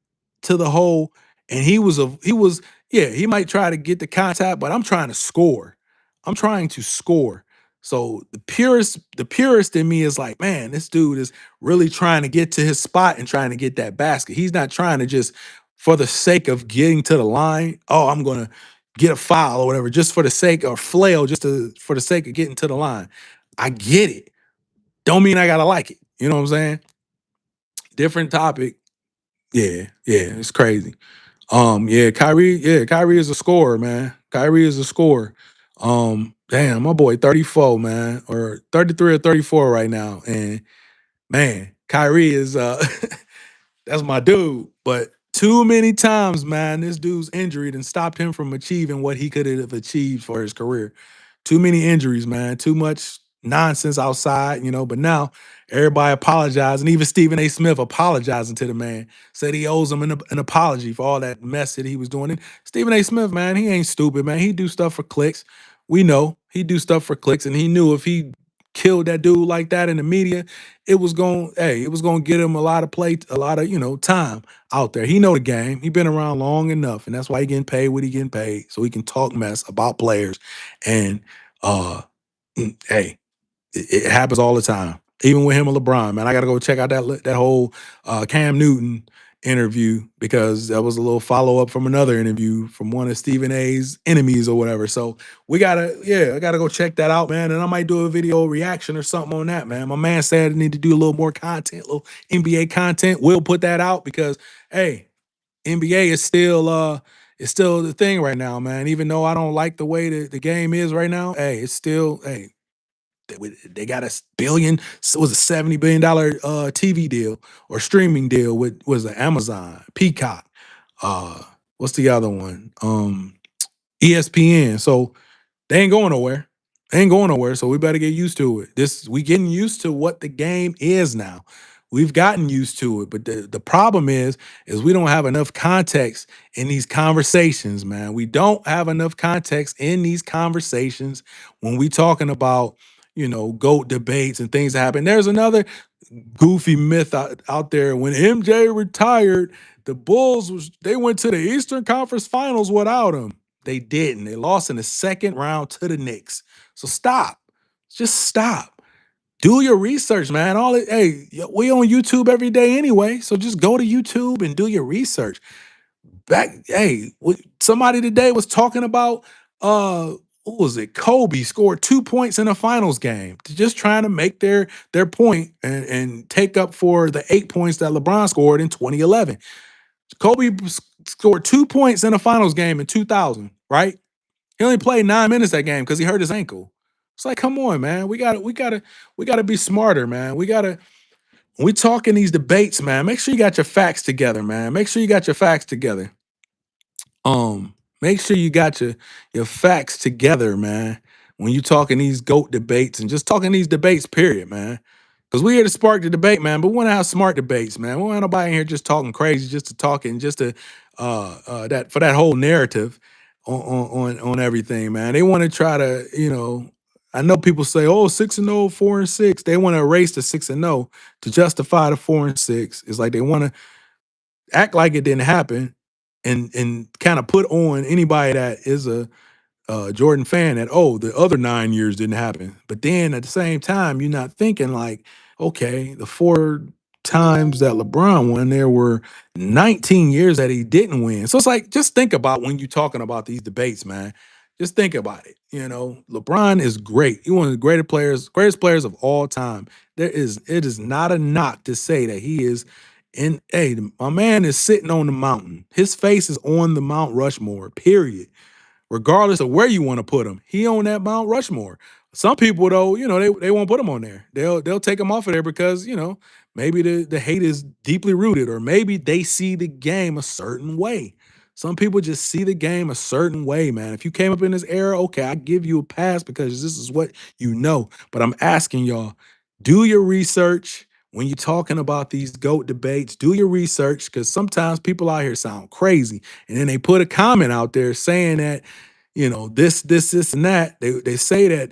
to the hole, and he was yeah, he might try to get the contact, but I'm trying to score. I'm trying to score. So the purist in me is like, man, this dude is really trying to get to his spot and trying to get that basket. He's not trying to just for the sake of getting to the line. Oh, I'm gonna get a foul or whatever, just for the sake or flail, for the sake of getting to the line. I get it. Don't mean I gotta like it. You know what I'm saying? Different topic. Yeah, it's crazy. Kyrie is a scorer, man. Kyrie is a scorer. Damn, my boy 34, man, or 33 or 34 right now. And man, Kyrie is that's my dude. But too many times, man, this dude's injury and stopped him from achieving what he could have achieved for his career. Too many injuries, man. Too much nonsense outside, But now everybody apologizing. Even Stephen A. Smith apologizing to the man. Said he owes him an apology for all that mess that he was doing. And Stephen A. Smith, man, he ain't stupid, man. He do stuff for clicks. We know he do stuff for clicks, and he knew if he killed that dude like that in the media, it was gonna get him a lot of play, a lot of time out there. He know the game. He been around long enough, and that's why he getting paid what he getting paid, so he can talk mess about players. And uh, hey, it happens all the time. Even with him and LeBron, man, I got to go check out that whole Cam Newton interview because that was a little follow up from another interview from one of Stephen A's enemies or whatever. So I gotta go check that out, man. And I might do a video reaction or something on that, man. My man said I need to do a little more content, a little NBA content. We'll put that out because hey, NBA is still it's still the thing right now, man. Even though I don't like the way the game is right now, hey, it's still hey. They got a billion, so was a $70 billion TV deal or streaming deal with was it Amazon, Peacock, uh, what's the other one? ESPN. So they ain't going nowhere. They ain't going nowhere. So we better get used to it. We getting used to what the game is now. We've gotten used to it. But the problem is we don't have enough context in these conversations, man. We don't have enough context in these conversations when we talking about, GOAT debates and things that happen. There's another goofy myth out there. When MJ retired, the Bulls they went to the Eastern Conference Finals without him. They didn't. They lost in the second round to the Knicks. So stop. Just stop. Do your research, man. Hey, we on YouTube every day anyway. So just go to YouTube and do your research. Somebody today was talking about what was it? Kobe scored 2 points in a finals game, just trying to make their point and take up for the 8 points that LeBron scored in 2011. Kobe scored 2 points in a finals game in 2000, right? He only played 9 minutes that game because he hurt his ankle. It's like, come on, man. We gotta be smarter, man. When we talking these debates, man, make sure you got your facts together, man. Make sure you got your facts together. Make sure you got your facts together, man. When you talking these GOAT debates and just talking these debates, period, man. Because we here to spark the debate, man. But we want to have smart debates, man. We don't want nobody in here just talking crazy, just to talk and just to that for that whole narrative on everything, man. They want to try to, I know people say, oh, 6-0, 4-6. They want to erase the 6-0 to justify the 4-6. It's like they want to act like it didn't happen and kind of put on anybody that is a Jordan fan that, oh, the other 9 years didn't happen. But then at the same time, you're not thinking like, okay, the 4 times that LeBron won, there were 19 years that he didn't win. So it's like, just think about when you're talking about these debates, man. Just think about it. LeBron is great. He's one of the greatest players of all time. It is not a knock to say that he is hey, my man is sitting on the mountain. His face is on the Mount Rushmore, period, regardless of where you want to put him. He on that Mount Rushmore. Some people though, they won't put him on there. They'll take him off of there because maybe the hate is deeply rooted, or maybe they see the game a certain way. Some people just see the game a certain way, man. If you came up in this era, okay, I give you a pass because this is what you know. But I'm asking y'all, do your research when you're talking about these GOAT debates. Do your research because sometimes people out here sound crazy, and then they put a comment out there saying that this, and that. They say that,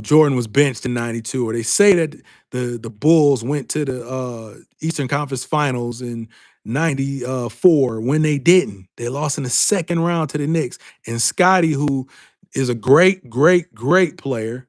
Jordan was benched in 92, or they say that the Bulls went to the Eastern Conference Finals in 94 when they didn't. They lost in the second round to the Knicks. And Scotty, who is a great, great, great player,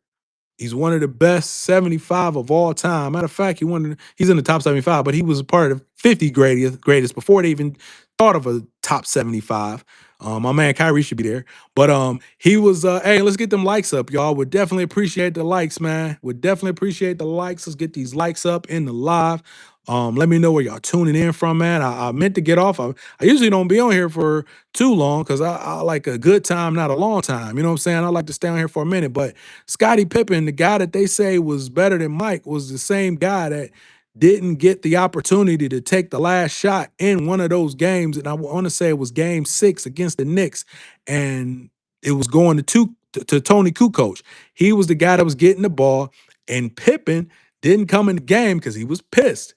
he's one of the best 75 of all time. Matter of fact, he's in the top 75, but he was a part of 50 greatest before they even thought of a top 75. My man Kyrie should be there. But he was hey, let's get them likes up, y'all. Would definitely appreciate the likes, man. Would definitely appreciate the likes. Let's get these likes up in the live. Let me know where y'all tuning in from, man. I meant to get off. I usually don't be on here for too long because I like a good time, not a long time. You know what I'm saying? I like to stay on here for a minute. But Scottie Pippen, the guy that they say was better than Mike, was the same guy that didn't get the opportunity to take the last shot in one of those games. And I want to say it was game 6 against the Knicks. And it was going to Tony Kukoc. He was the guy that was getting the ball. And Pippen didn't come in the game because he was pissed.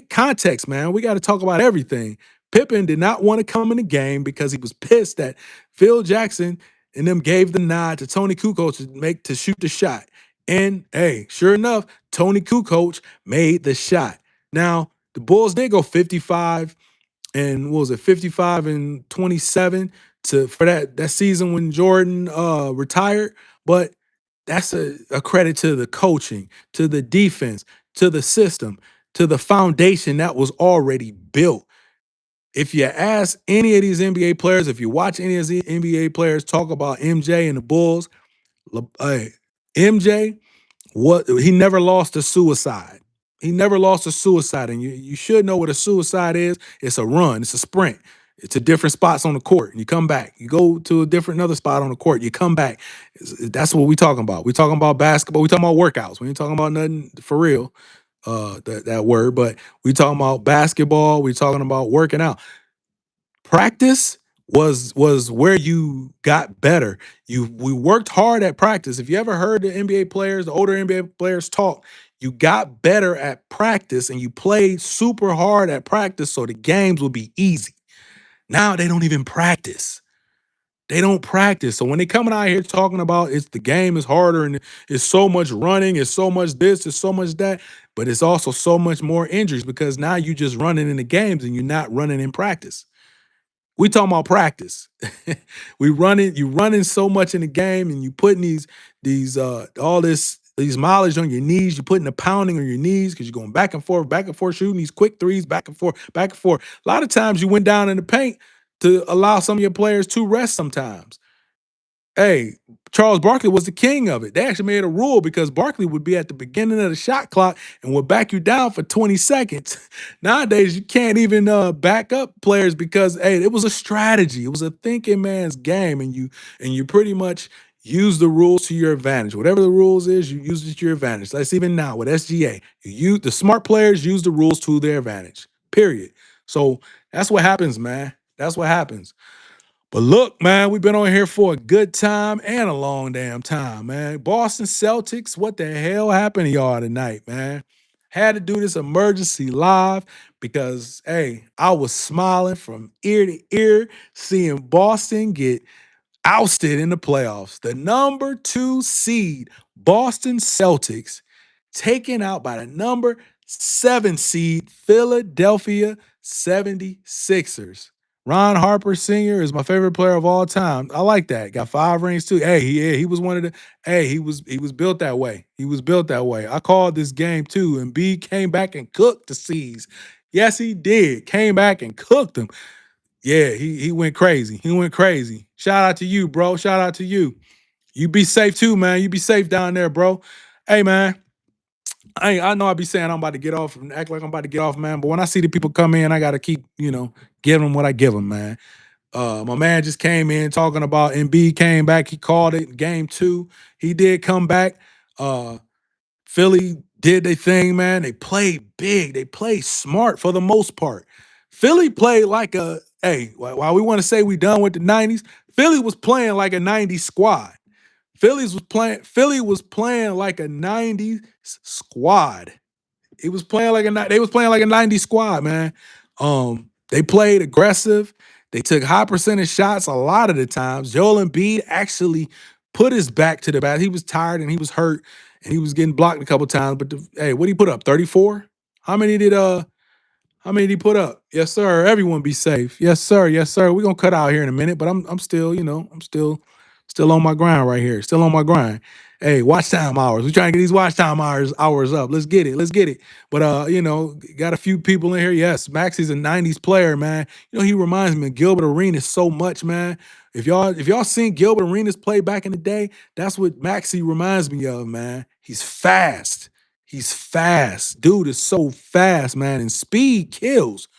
Context, man. We got to talk about everything. Pippen did not want to come in the game because he was pissed that Phil Jackson and them gave the nod to Tony Kukoc to shoot the shot. And hey, sure enough, Tony Kukoc made the shot. Now, the Bulls did go 55 and what was it, 55 and 27 for that season when Jordan retired. But that's a credit to the coaching, to the defense, to the system, to the foundation that was already built. If you ask any of these NBA players, if you watch any of these NBA players talk about MJ and the Bulls, hey, MJ, he never lost a suicide. He never lost a suicide. And you should know what a suicide is. It's a run, it's a sprint. to different spots on the court, and you come back. You go to a different another spot on the court. You come back. That's what we talking about. We talking about basketball. We talking about workouts. We ain't talking about nothing for real. That word, but we talking about basketball. We talking about working out. Practice was where you got better. We worked hard at practice. If you ever heard the NBA players, the older NBA players talk, you got better at practice and you played super hard at practice so the games would be easy. Now they don't even practice. They don't practice. So when they coming out here talking about it's the game is harder and it's so much running, it's so much this, it's so much that, but it's also so much more injuries because now you just running in the games and you're not running in practice. We talking about practice. You running so much in the game and you putting these all these mileage on your knees, you're putting the pounding on your knees because you're going back and forth, shooting these quick threes, back and forth, back and forth. A lot of times you went down in the paint to allow some of your players to rest sometimes. Hey, Charles Barkley was the king of it. They actually made a rule because Barkley would be at the beginning of the shot clock and would back you down for 20 seconds. Nowadays, you can't even back up players because hey, it was a strategy. It was a thinking man's game, and you pretty much use the rules to your advantage. Whatever the rules is, you use it to your advantage. That's even now with SGA. The smart players use the rules to their advantage. Period. So that's what happens, man. That's what happens. But look, man, we've been on here for a good time and a long damn time, man. Boston Celtics, what the hell happened to y'all tonight, man? Had to do this emergency live because, hey, I was smiling from ear to ear seeing Boston get ousted in the playoffs. The number 2 seed, Boston Celtics, taken out by the number 7 seed, Philadelphia 76ers. Ron Harper Sr. is my favorite player of all time. I like that. Got 5 rings too. Hey, he was one of the. Hey, he was built that way. He was built that way. I called this game too, and B came back and cooked the C's. Yes, he did. Came back and cooked them. Yeah, he went crazy. He went crazy. Shout out to you, bro. Shout out to you. You be safe too, man. You be safe down there, bro. Hey, man. I know I be saying I'm about to get off and act like I'm about to get off, man. But when I see the people come in, I gotta keep, giving them what I give them, man. My man just came in talking about Embiid came back. He called it game 2. He did come back. Uh, Philly did their thing, man. They played big. They played smart for the most part. Philly played like a hey. While we want to say we done with the '90s, Philly was playing like a '90s squad. Philly was playing like a '90s squad. It was playing like they was playing like a '90s squad, man. They played aggressive. They took high percentage shots a lot of the times. Joel Embiid actually put his back to the bat. He was tired and he was hurt and he was getting blocked a couple times. But hey, what did he put up? 34? How many did how many did he put up? Yes, sir. Everyone be safe. Yes, sir. Yes, sir. We're gonna cut out here in a minute, but I'm still, I'm still on my grind right here. Still on my grind. Hey, watch time hours. We trying to get these watch time hours up. Let's get it. Let's get it. But got a few people in here. Yes, Maxey's a 90s player, man. He reminds me of Gilbert Arenas so much, man. If y'all seen Gilbert Arenas play back in the day, that's what Maxey reminds me of, man. He's fast. He's fast. Dude is so fast, man. And speed kills.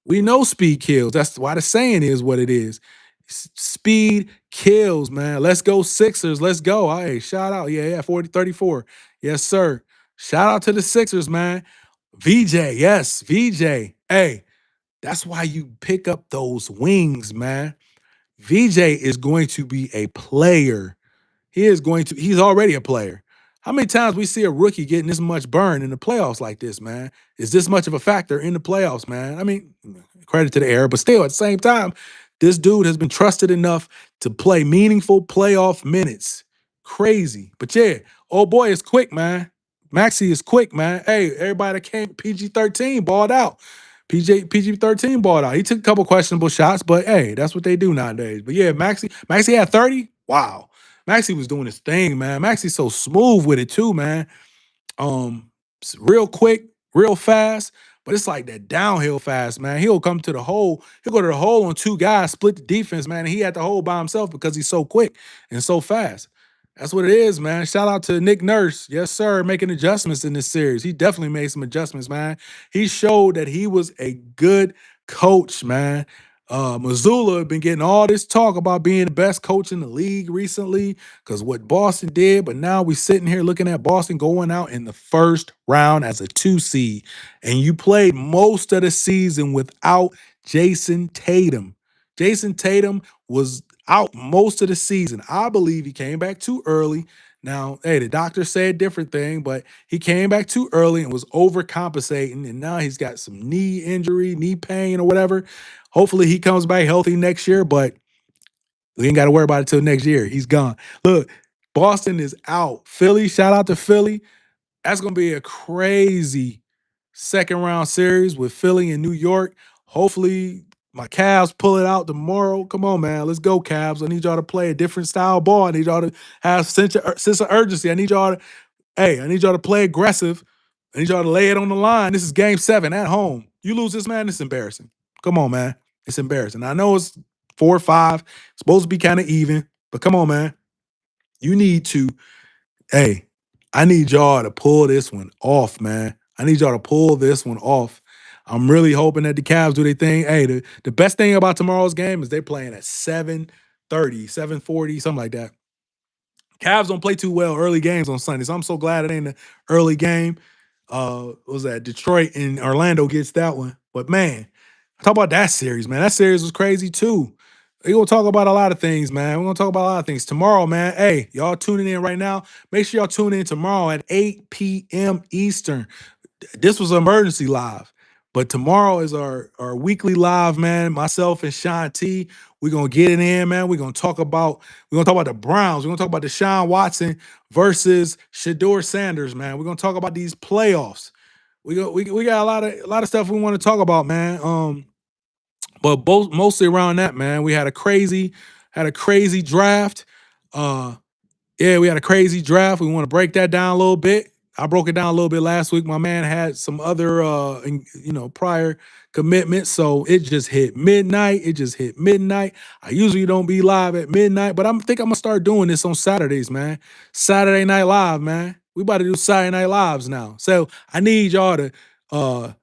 We know speed kills. That's why the saying is what it is. Speed kills, man. Let's go Sixers. Let's go. Hey, shout out. Yeah, 40-34. Yes, sir. Shout out to the Sixers, man. VJ, yes, VJ. Hey, that's why you pick up those wings, man. VJ is going to be a player. He's already a player. How many times we see a rookie getting this much burn in the playoffs like this, man? Is this much of a factor in the playoffs, man? I mean, credit to the era, but still at the same time, this dude has been trusted enough to play meaningful playoff minutes. Crazy. But yeah, old boy is quick, man. Maxey is quick, man. Hey, everybody that came PG-13 balled out. PG-13 balled out. He took a couple questionable shots, but hey, that's what they do nowadays. But yeah, Maxey had 30. Wow. Maxey was doing his thing, man. Maxey's so smooth with it too, man. Real quick, real fast, but it's like that downhill fast, man. He'll come to the hole. He'll go to the hole on 2 guys, split the defense, man. And he had the hole by himself because he's so quick and so fast. That's what it is, man. Shout out to Nick Nurse. Yes, sir, making adjustments in this series. He definitely made some adjustments, man. He showed that he was a good coach, man. Missoula been getting all this talk about being the best coach in the league recently because what Boston did, but now we sitting here looking at Boston going out in the first round as a 2 seed, and you played most of the season without Jayson Tatum. Jayson Tatum was out most of the season. I believe he came back too early. Now, hey, the doctor said different thing, but he came back too early and was overcompensating, and now he's got some knee injury, knee pain, or whatever. Hopefully he comes back healthy next year, but we ain't got to worry about it till next year. He's gone. Look, Boston is out. Philly, shout out to Philly. That's gonna be a crazy second round series with Philly and New York. Hopefully, my Cavs pull it out tomorrow. Come on, man. Let's go, Cavs. I need y'all to play a different style ball. I need y'all to have sense of urgency. I need y'all to play aggressive. I need y'all to lay it on the line. This is game 7 at home. You lose this, man, it's embarrassing. Come on, man. It's embarrassing. I know it's 4 or 5. It's supposed to be kind of even, but come on, man. You need to, hey, I need y'all to pull this one off, man. I need y'all to pull this one off. I'm really hoping that the Cavs do their thing. Hey, the best thing about tomorrow's game is they're playing at 7:30, 7:40, something like that. Cavs don't play too well early games on Sunday, so I'm so glad it ain't an early game. What was that Detroit and Orlando gets that one? But man, talk about that series, man. That series was crazy too. We're gonna talk about a lot of things, man. We're gonna talk about a lot of things tomorrow, man. Hey, y'all tuning in right now. Make sure y'all tune in tomorrow at 8 p.m. Eastern. This was emergency live, but tomorrow is our weekly live, man. Myself and Sean T. We're gonna get it in, man. We're gonna talk about the Browns. We're gonna talk about Deshaun Watson versus Shador Sanders, man. We're gonna talk about these playoffs. We got a lot of stuff we want to talk about, man. But both mostly around that, man. We had a crazy draft. Uh yeah, we had a crazy draft. We want to break that down a little bit. I broke it down a little bit last week. My man had some other prior commitments. So it just hit midnight. It just hit midnight. I usually don't be live at midnight, but I'm gonna start doing this on Saturdays, man. Saturday night live, man. We about to do Saturday night lives now. So I need y'all to uh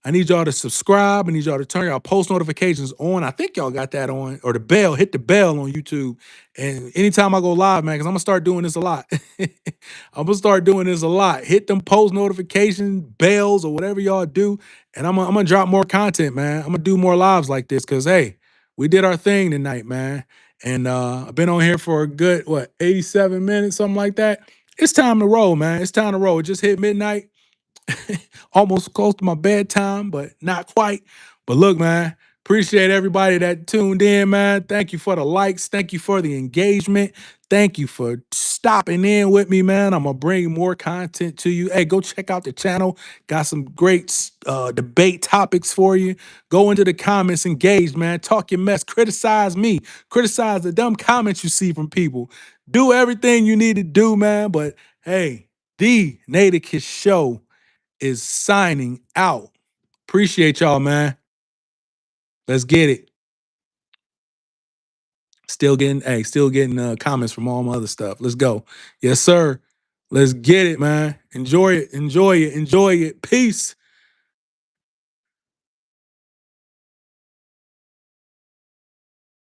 I need y'all to subscribe. I need y'all to turn y'all post notifications on. I think y'all got that on, or the bell. Hit the bell on YouTube. And anytime I go live, man, because I'm gonna start doing this a lot. I'm gonna start doing this a lot. Hit them post notifications, bells, or whatever y'all do, and I'm gonna drop more content, man. I'm gonna do more lives like this because hey, we did our thing tonight, man. And I've been on here for a good 87 minutes, something like that. It's time to roll, man. It's time to roll. It just hit midnight. Almost close to my bedtime, but not quite. But look, man, appreciate everybody that tuned in, man. Thank you for the likes. Thank you for the engagement. Thank you for stopping in with me, man. I'm gonna bring more content to you. Hey, go check out the channel. Got some great debate topics for you. Go into the comments, engage, man. Talk your mess. Criticize me. Criticize the dumb comments you see from people. Do everything you need to do, man. But hey, the Naticus show is signing out. Appreciate y'all, man. Let's get it. Still getting comments from all my other stuff. Let's go. Yes, sir. Let's get it, man. Enjoy it. Enjoy it. Enjoy it. Peace.